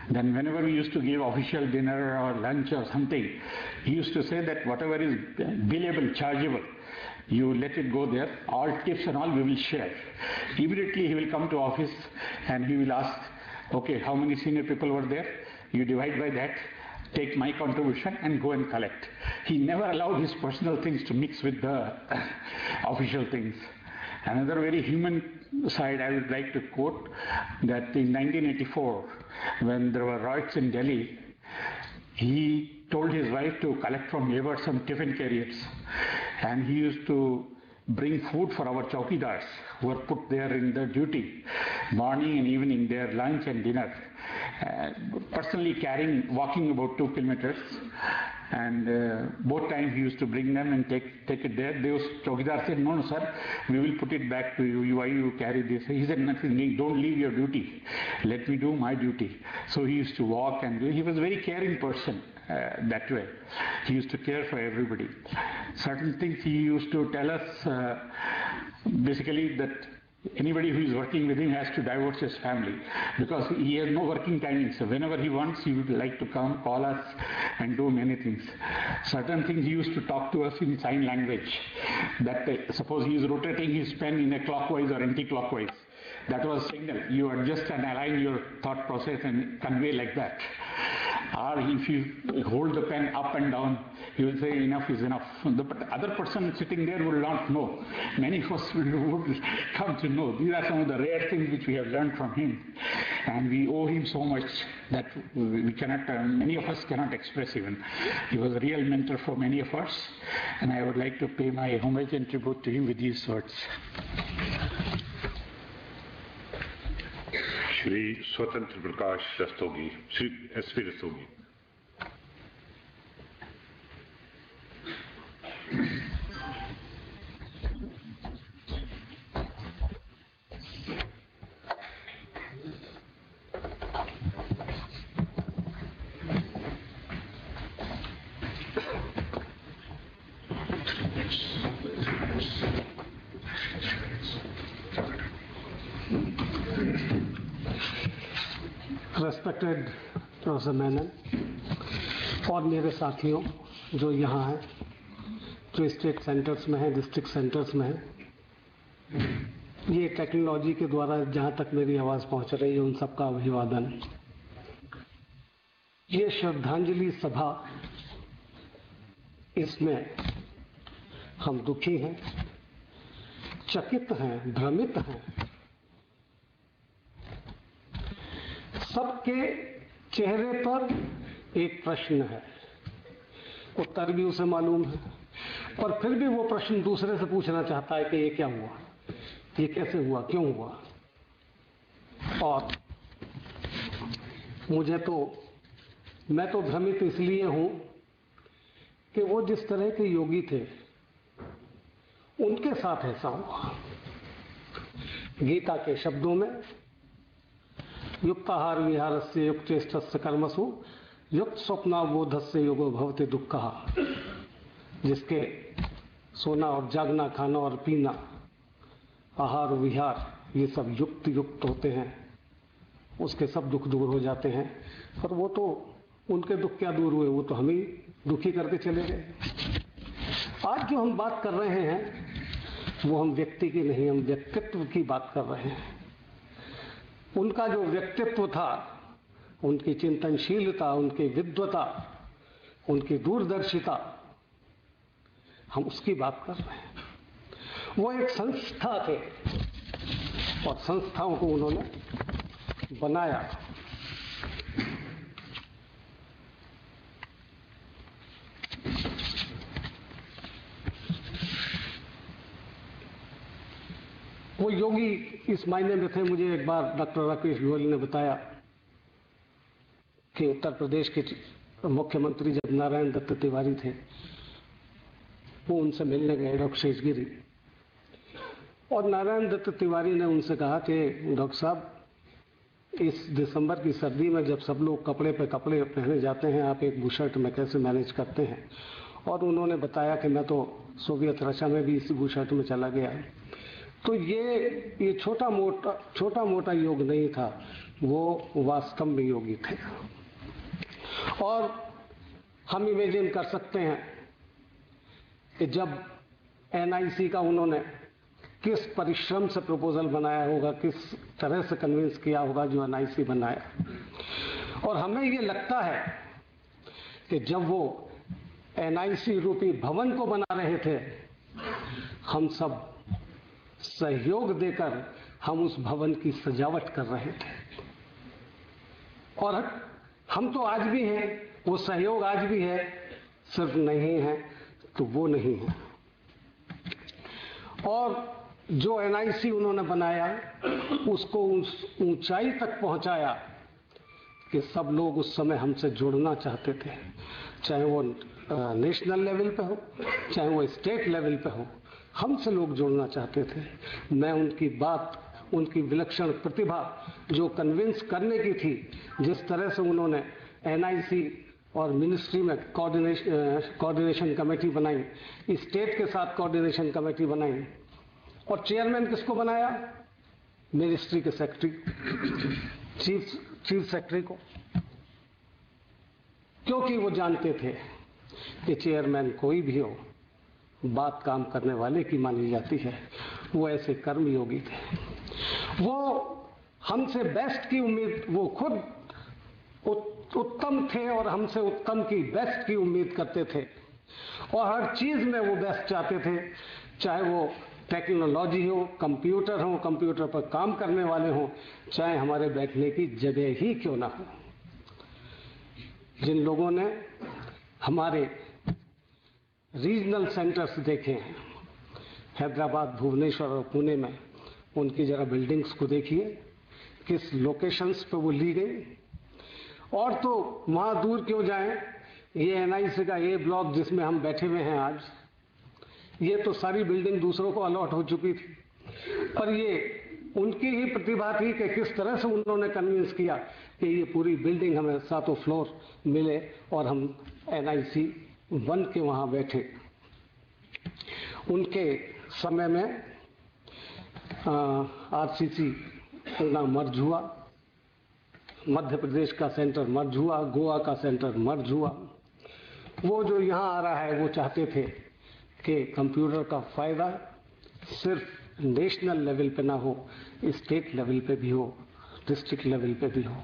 Then whenever we used to give official dinner or lunch or something, he used to say that whatever is billable, chargeable, you let it go there, all tips and all we will share. Immediately he will come to office and he will ask, okay, how many senior people were there? You divide by that, take my contribution and go and collect. He never allowed his personal things to mix with the official things. Another very human side I would like to quote, that in 1984, when there were riots in Delhi, he told his wife to collect from neighbors some tiffin carriers, and he used to bring food for our chowkidars who were put there in the duty, morning and evening, their lunch and dinner. Personally walking about 2 kilometers, and both times he used to bring them and take it there. Those chowkidars said, no, sir, we will put it back to you. Why you carry this? He said, nothing, don't leave your duty. Let me do my duty. So he used to walk, and he was a very caring person that way. He used to care for everybody. Certain things he used to tell us, basically that anybody who is working with him has to divorce his family, because he has no working timing. So whenever he wants, he would like to come, call us and do many things. Certain things he used to talk to us in sign language. That suppose he is rotating his pen in a clockwise or anti-clockwise, that was signal. You adjust and align your thought process and convey like that. Or if you hold the pen up and down, he will say enough is enough. The other person sitting there will not know. Many of us would come to know. These are some of the rare things which we have learned from him. And we owe him so much that we cannot, many of us cannot express even. He was a real mentor for many of us. And I would like to pay my homage and tribute to him with these words. Shri Swatantra Prakash Rastogi, Shri S.P. Rastogi. Respected Professor Menon और मेरे साथियों जो यहाँ हैं, जो state centres में हैं, district centres में हैं, ये टेक्नोलॉजी के द्वारा जहाँ तक मेरी आवाज़ पहुँच रही है उन सबका अभिवादन। ये श्रद्धांजलि सभा, इसमें हम दुखी हैं, चकित हैं, भ्रमित हैं। सबके चेहरे पर एक प्रश्न है, उत्तर भी उसे मालूम है, पर फिर भी वो प्रश्न दूसरे से पूछना चाहता है कि ये क्या हुआ। ये कैसे हुआ, क्यों हुआ। और मैं तो भ्रमित इसलिए हूं कि वो जिस तरह के योगी थे उनके साथ ऐसा हुआ। गीता के शब्दों में युक्ताहार विहारस्य युक्तेष्टस्य कर्मसु युक्त स्वप्नावबोधस्य योगो भवति दुःखः। जिसके सोना और जागना, खाना और पीना, आहार विहार ये सब युक्त होते हैं, उसके सब दुख दूर हो जाते हैं। पर वो तो उनके दुख क्या दूर हुए, वो तो हम ही दुखी करके चले गए। आज जो हम बात कर रहे हैं वो हम व्यक्ति की नहीं, हम व्यक्तित्व की बात कर रहे हैं। उनका जो व्यक्तित्व था, उनकी चिंतनशीलता, उनकी विद्वता, उनकी दूरदर्शिता, हम उसकी बात कर रहे हैं। वो एक संस्था थे और संस्थाओं को उन्होंने बनाया। वो योगी इस मायने में थे, मुझे एक बार डॉक्टर राकेश गोयल ने बताया कि उत्तर प्रदेश के मुख्यमंत्री जब नारायण दत्त तिवारी थे, वो उनसे मिलने गए, डॉक्टर शेषगिरी, और नारायण दत्त तिवारी ने उनसे कहा कि डॉक्टर साहब, इस दिसंबर की सर्दी में जब सब लोग कपड़े पे कपड़े पहने जाते हैं, आप एक बुशर्ट में कैसे मैनेज करते हैं। और उन्होंने बताया कि मैं तो सोवियत रशिया में भी इसी बुशर्ट में चला गया। तो ये छोटा मोटा योग नहीं था, वो वास्तव में योगी थे। और हम इमेजिन कर सकते हैं कि जब NIC का उन्होंने किस परिश्रम से प्रपोजल बनाया होगा, किस तरह से कन्विंस किया होगा जो NIC बनाया। और हमें ये लगता है कि जब वो NIC रूपी भवन को बना रहे थे, हम सब सहयोग देकर हम उस भवन की सजावट कर रहे थे। और हम तो आज भी हैं, वो सहयोग आज भी है, सिर्फ नहीं है तो वो नहीं है। और जो NIC उन्होंने बनाया, उसको उस ऊंचाई तक पहुंचाया कि सब लोग उस समय हमसे जुड़ना चाहते थे, चाहे वो नेशनल लेवल पे हो, चाहे वो स्टेट लेवल पे हो, हमसे लोग जुड़ना चाहते थे। मैं उनकी बात, उनकी विलक्षण प्रतिभा जो कन्विंस करने की थी, जिस तरह से उन्होंने NIC और मिनिस्ट्री में कोऑर्डिनेशन कमेटी बनाई, स्टेट के साथ कोऑर्डिनेशन कमेटी बनाई, और चेयरमैन किसको बनाया? मिनिस्ट्री के सेक्रेटरी, चीफ सेक्रेटरी को, क्योंकि वो जानते थे कि चेयरमैन कोई भी हो, बात काम करने वाले की मानी जाती है। वो ऐसे कर्मयोगी थे। वो हमसे बेस्ट की उम्मीद, वो खुद उत्तम थे और हमसे उत्तम की, बेस्ट की उम्मीद करते थे। और हर चीज में वो बेस्ट चाहते थे, चाहे वो टेक्नोलॉजी हो, कंप्यूटर पर काम करने वाले हो, चाहे हमारे बैठने की जगह ही क्यों ना हो। जिन लोगों ने हमारे रीजनल सेंटर्स देखे हैं, हैदराबाद, भुवनेश्वर और पुणे में, उनकी जरा बिल्डिंग्स को देखिए, किस लोकेशंस पे वो ली गई। और तो वहां दूर क्यों जाएं, ये NIC का A ब्लॉक जिसमें हम बैठे हुए हैं आज, ये तो सारी बिल्डिंग दूसरों को अलॉट हो चुकी थी। पर ये उनकी ही प्रतिभा थी कि किस तरह से उन्होंने कन्विंस किया कि ये पूरी बिल्डिंग हमें 7 फ्लोर मिले और हम NIC बन के वहां बैठे। उनके समय में RCC पूना मर्ज हुआ, मध्य प्रदेश का सेंटर मर्ज हुआ, गोवा का सेंटर मर्ज हुआ। वो जो यहाँ आ रहा है, वो चाहते थे कि कंप्यूटर का फायदा सिर्फ नेशनल लेवल पे ना हो, स्टेट लेवल पे भी हो, डिस्ट्रिक्ट लेवल पे भी हो।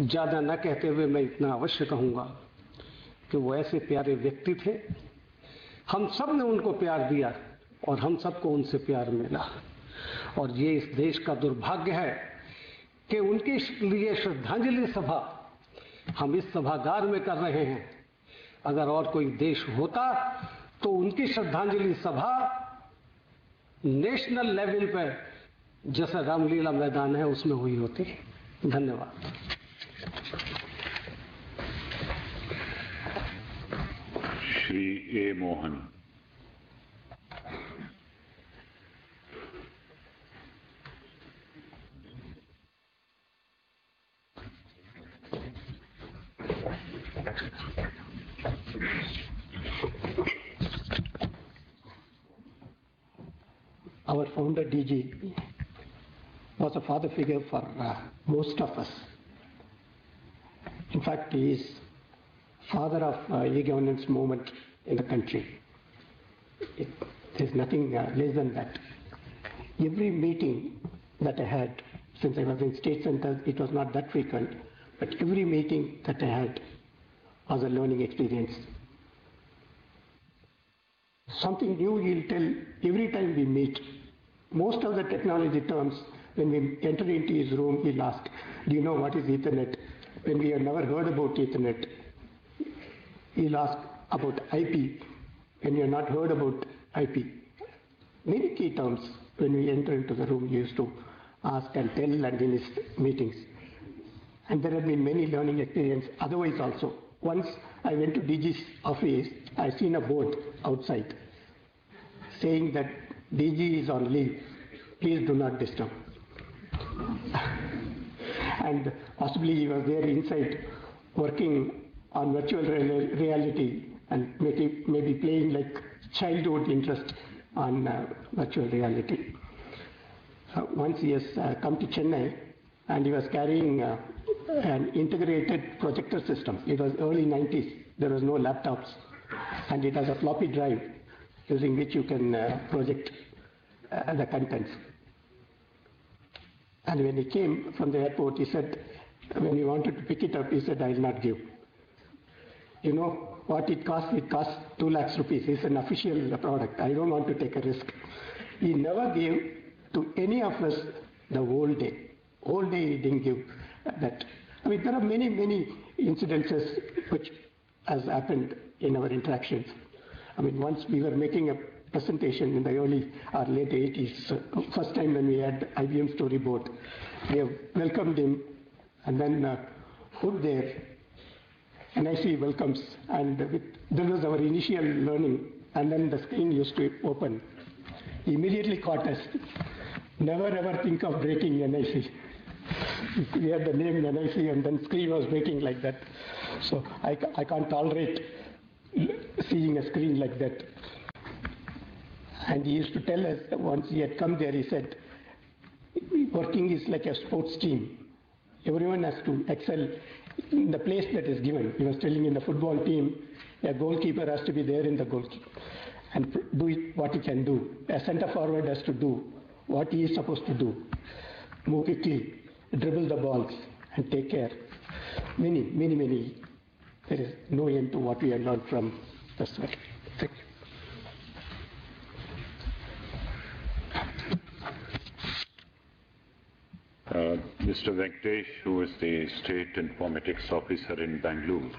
ज्यादा न कहते हुए मैं इतना अवश्य कहूंगा कि वो ऐसे प्यारे व्यक्ति थे, हम सब ने उनको प्यार दिया और हम सबको उनसे प्यार मिला। और ये इस देश का दुर्भाग्य है कि उनके लिए श्रद्धांजलि सभा हम इस सभागार में कर रहे हैं। अगर और कोई देश होता तो उनकी श्रद्धांजलि सभा नेशनल लेवल पर जैसा रामलीला मैदान है उसमें हुई होती। धन्यवाद। श्री ए Mohan. Our founder DG was a father figure for most of us. In fact, he is father of e-governance movement in the country. There's nothing less than that. Every meeting that I had, since I was in state center, it was not that frequent, but every meeting that I had was a learning experience. Something new he'll tell every time we meet. Most of the technology terms, when we enter into his room, he'll ask, do you know what is Ethernet? When we have never heard about Ethernet, he'll ask about IP, when we have not heard about IP. Many key terms, when we enter into the room, he used to ask and tell and in his meetings. And there have been many learning experiences otherwise also. Once I went to DG's office, I seen a board outside saying that DG is on leave, please do not disturb. And possibly he was there inside working on virtual reality and maybe playing like childhood interest on virtual reality. Once he has come to Chennai and he was carrying an integrated projector system. It was early 90s, there was no laptops, and it has a floppy drive using which you can project the contents. And when he came from the airport, he said, when he wanted to pick it up, he said, I will not give. You know what it cost? It cost 2 lakhs rupees. It's an official product. I don't want to take a risk. He never gave to any of us the whole day. Whole day he didn't give that. I mean, there are many, many incidences which has happened in our interactions. I mean, once we were making a presentation in the early or late 80s, first time when we had IBM storyboard, we have welcomed him, and then put there, NIC welcomes, and that was our initial learning, and then the screen used to open. He immediately caught us. Never ever think of breaking NIC. We had the name NIC and then screen was breaking like that. So I can't tolerate seeing a screen like that. And he used to tell us that once he had come there, he said, working is like a sports team. Everyone has to excel in the place that is given. He was telling in the football team, a goalkeeper has to be there in the goalkeeper and do what he can do. A center forward has to do what he is supposed to do. Move quickly, dribble the balls and take care. Many. There is no end to what we have learned from this work. Thank you. Mr. Venkatesh, who is the State Informatics Officer in Bangalore,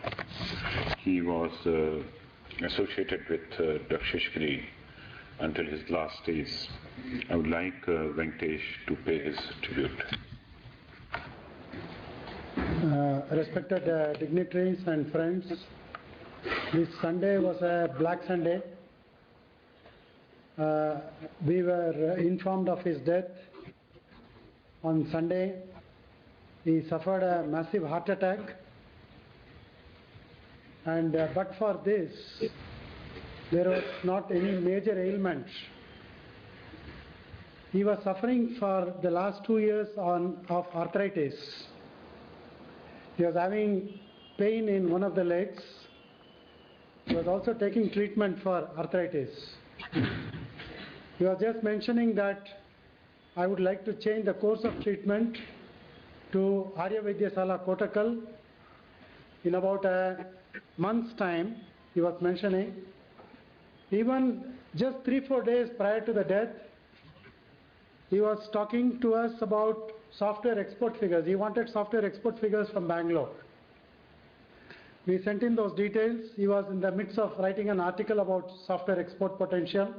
he was associated with Dr. Seshagiri until his last days. I would like Venkatesh to pay his tribute. Respected dignitaries and friends, this Sunday was a Black Sunday. We were informed of his death on Sunday. He suffered a massive heart attack, and but for this, there was not any major ailment. He was suffering for the last 2 years of arthritis. He was having pain in one of the legs. He was also taking treatment for arthritis. He was just mentioning that I would like to change the course of treatment to Arya Vidyasala Kotakal in about a month's time. He was mentioning, even just 3-4 days prior to the death, he was talking to us about software export figures. He wanted software export figures from Bangalore. We sent in those details. He was in the midst of writing an article about software export potential.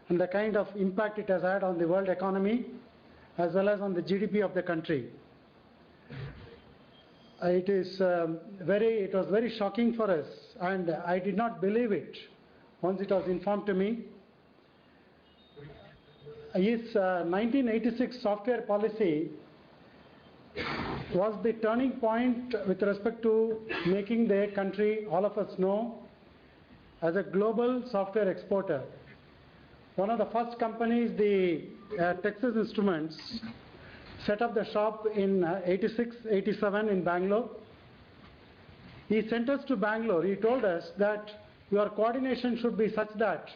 and the kind of impact it has had on the world economy as well as on the GDP of the country. It was very shocking for us, and I did not believe it once it was informed to me. His 1986 software policy was the turning point with respect to making the country, all of us know, as a global software exporter. One of the first companies, the Texas Instruments, set up the shop in 86, 87 in Bangalore. He sent us to Bangalore. He told us that your coordination should be such that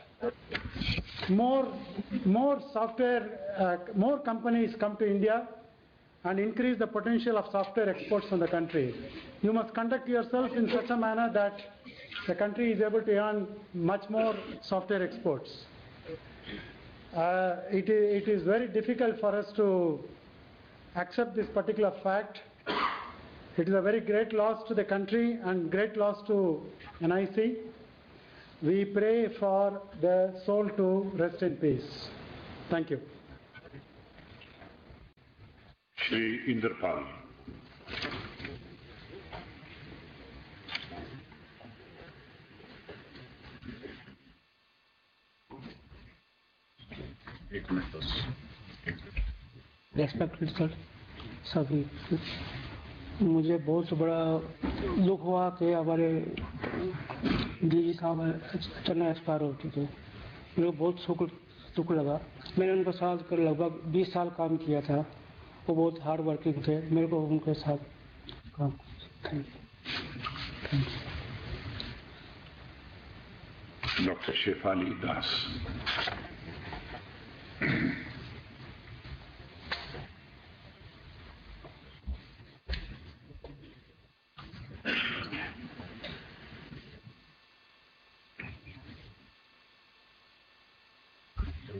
more companies come to India and increase the potential of software exports from the country. You must conduct yourself in such a manner that the country is able to earn much more software exports. It is very difficult for us to accept this particular fact. It is a very great loss to the country and great loss to NIC. We pray for the soul to rest in peace. Thank you. Shri Indrapal. Respected sir सभी, मुझे बहुत बड़ा दुख हुआ कि हमारे DG साहब अचानक एक्सपायर हो चुके। मेरे को बहुत दुख लगा। मैंने उनके साथ लगभग 20 साल काम किया था। वो बहुत हार्ड वर्किंग थे। मेरे को उनके साथ काम। Thank you. Doctor Shefali Das.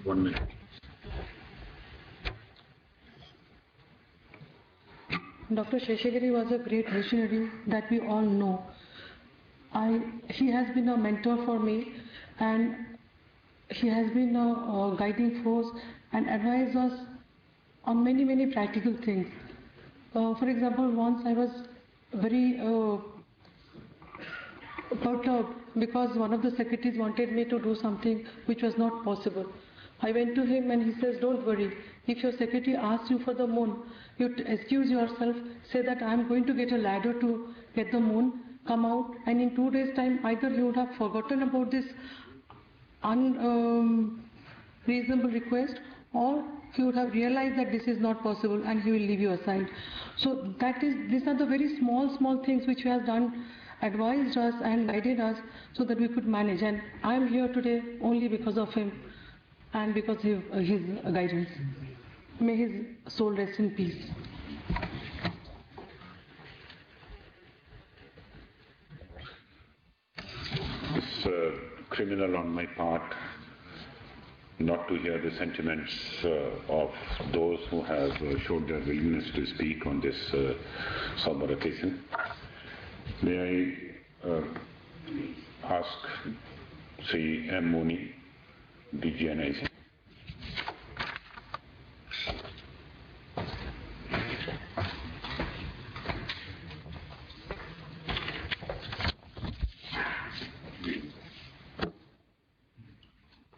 One minute. Dr. Seshagiri was a great visionary that we all know. He has been a mentor for me, and he has been a guiding force and advised us on many practical things. For example, once I was very perturbed because one of the secretaries wanted me to do something which was not possible. I went to him and he says, don't worry, if your secretary asks you for the moon, you excuse yourself, say that I am going to get a ladder to get the moon, come out, and in 2 days' time either he would have forgotten about this unreasonable request, or he would have realized that this is not possible and he will leave you aside. So these are the very small things which he has done, advised us and guided us so that we could manage. And I am here today only because of him and because of his guidance. May his soul rest in peace. It's criminal on my part not to hear the sentiments of those who have showed their willingness to speak on this somber occasion. May I ask Sri M. Moni, DG NIC.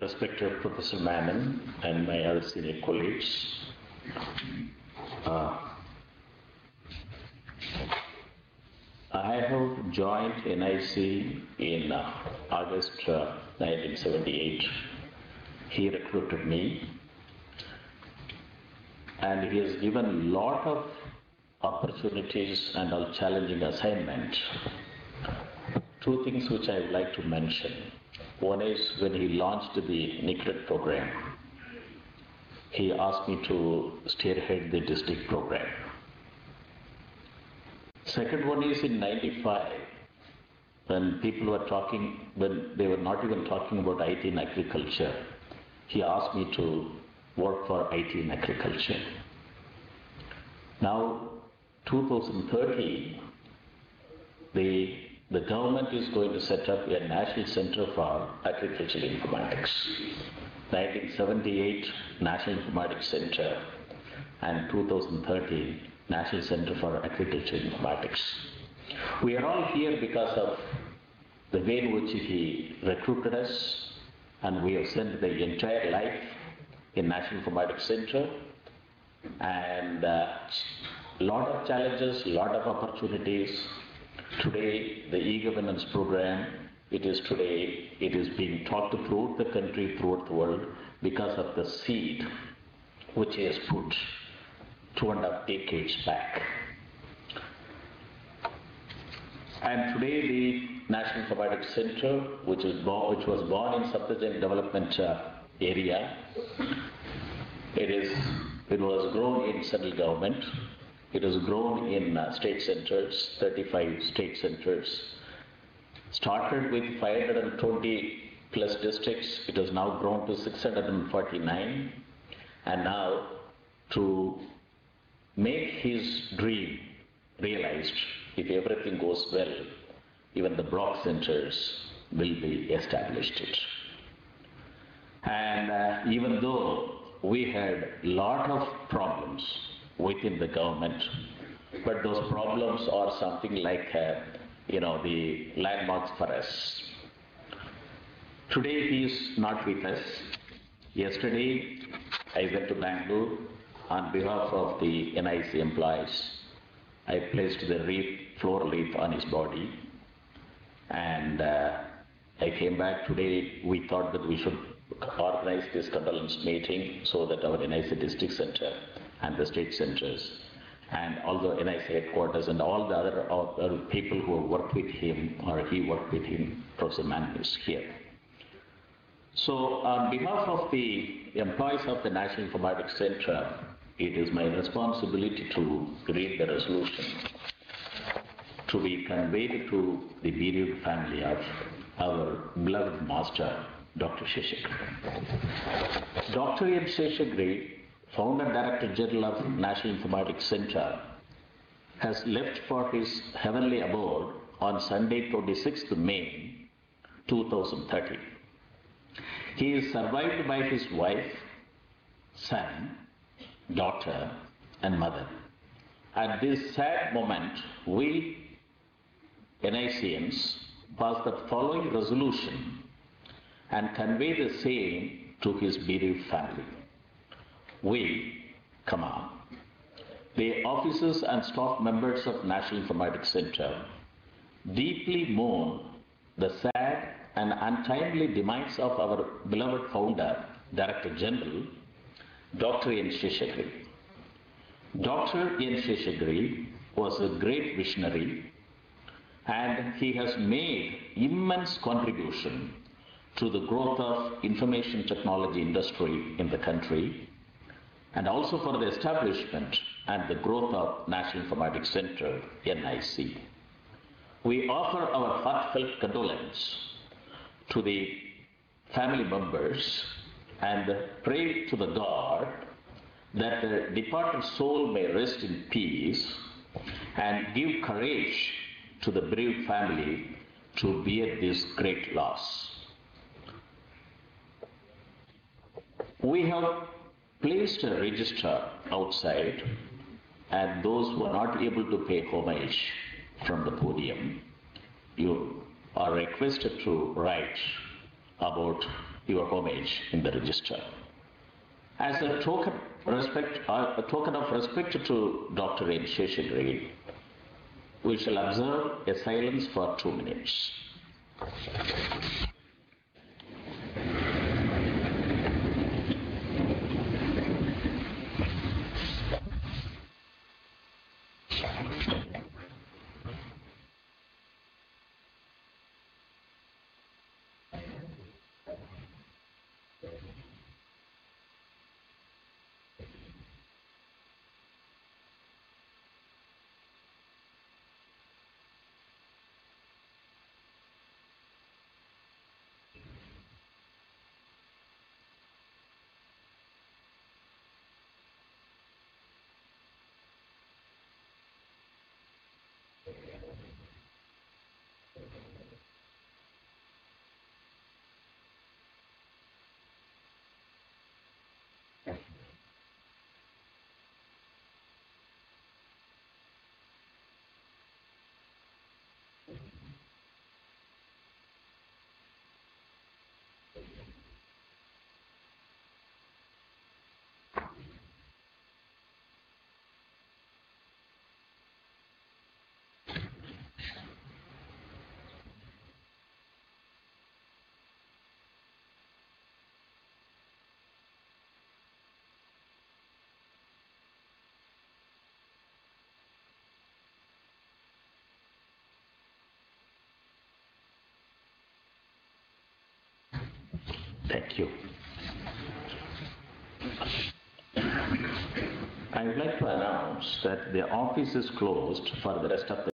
Respected Professor Menon and my other senior colleagues, I have joined NIC in August 1978. He recruited me, and he has given a lot of opportunities and all challenging assignments. Two things which I would like to mention. One is when he launched the NIC program, he asked me to spearhead the district program. Second one is in 95, when people were talking, when they were not even talking about IT in agriculture, he asked me to work for IT in agriculture. Now, 2030, the the government is going to set up a National Center for Agricultural Informatics. 1978 National Informatics Center and 2013 National Center for Agricultural Informatics. We are all here because of the way in which he recruited us, and we have spent the entire life in National Informatics Center, and lot of challenges, lot of opportunities. Today, the e-governance program, it is being talked throughout the country, throughout the world, because of the seed which he has put 2.5 decades back. And today, the National Informatics Center, which was born in subsistence development area, it was grown in central government. It has grown in state centers, 35 state centers. Started with 520 plus districts, it has now grown to 649. And now, to make his dream realized, if everything goes well, even the block centers will be established. And even though we had a lot of problems within the government, but those problems are something like, the landmarks for us. Today he is not with us. Yesterday I went to Bangalore on behalf of the NIC employees. I placed the floral wreath on his body, and I came back today. We thought that we should organize this condolence meeting so that our NIC district center and the state centers and all the NIC headquarters and all the other people who have worked with him or he worked with him, Professor Manan is here. So on behalf of the employees of the National Informatics Center, it is my responsibility to read the resolution to be conveyed to the bereaved family of our beloved master, Dr. Seshagiri. Dr. N. Seshagiri, Founder Director General of National Informatics Center, has left for his heavenly abode on Sunday, 26th May 2030. He is survived by his wife, son, daughter, and mother. At this sad moment, we NICians pass the following resolution and convey the same to his bereaved family. We, the officers and staff members of National Informatics Center, deeply mourn the sad and untimely demise of our beloved founder, Director General, Dr. N. Seshagiri. Dr. N. Seshagiri was a great visionary, and he has made immense contribution to the growth of information technology industry in the country, and also for the establishment and the growth of National Informatics Center, NIC. We offer our heartfelt condolence to the family members and pray to the God that the departed soul may rest in peace and give courage to the bereaved family to bear this great loss. We have placed a register outside, and those who are not able to pay homage from the podium, you are requested to write about your homage in the register. As a token of respect to Dr. N. Seshagiri, we shall observe a silence for 2 minutes. Thank you. I would like to announce that the office is closed for the rest of the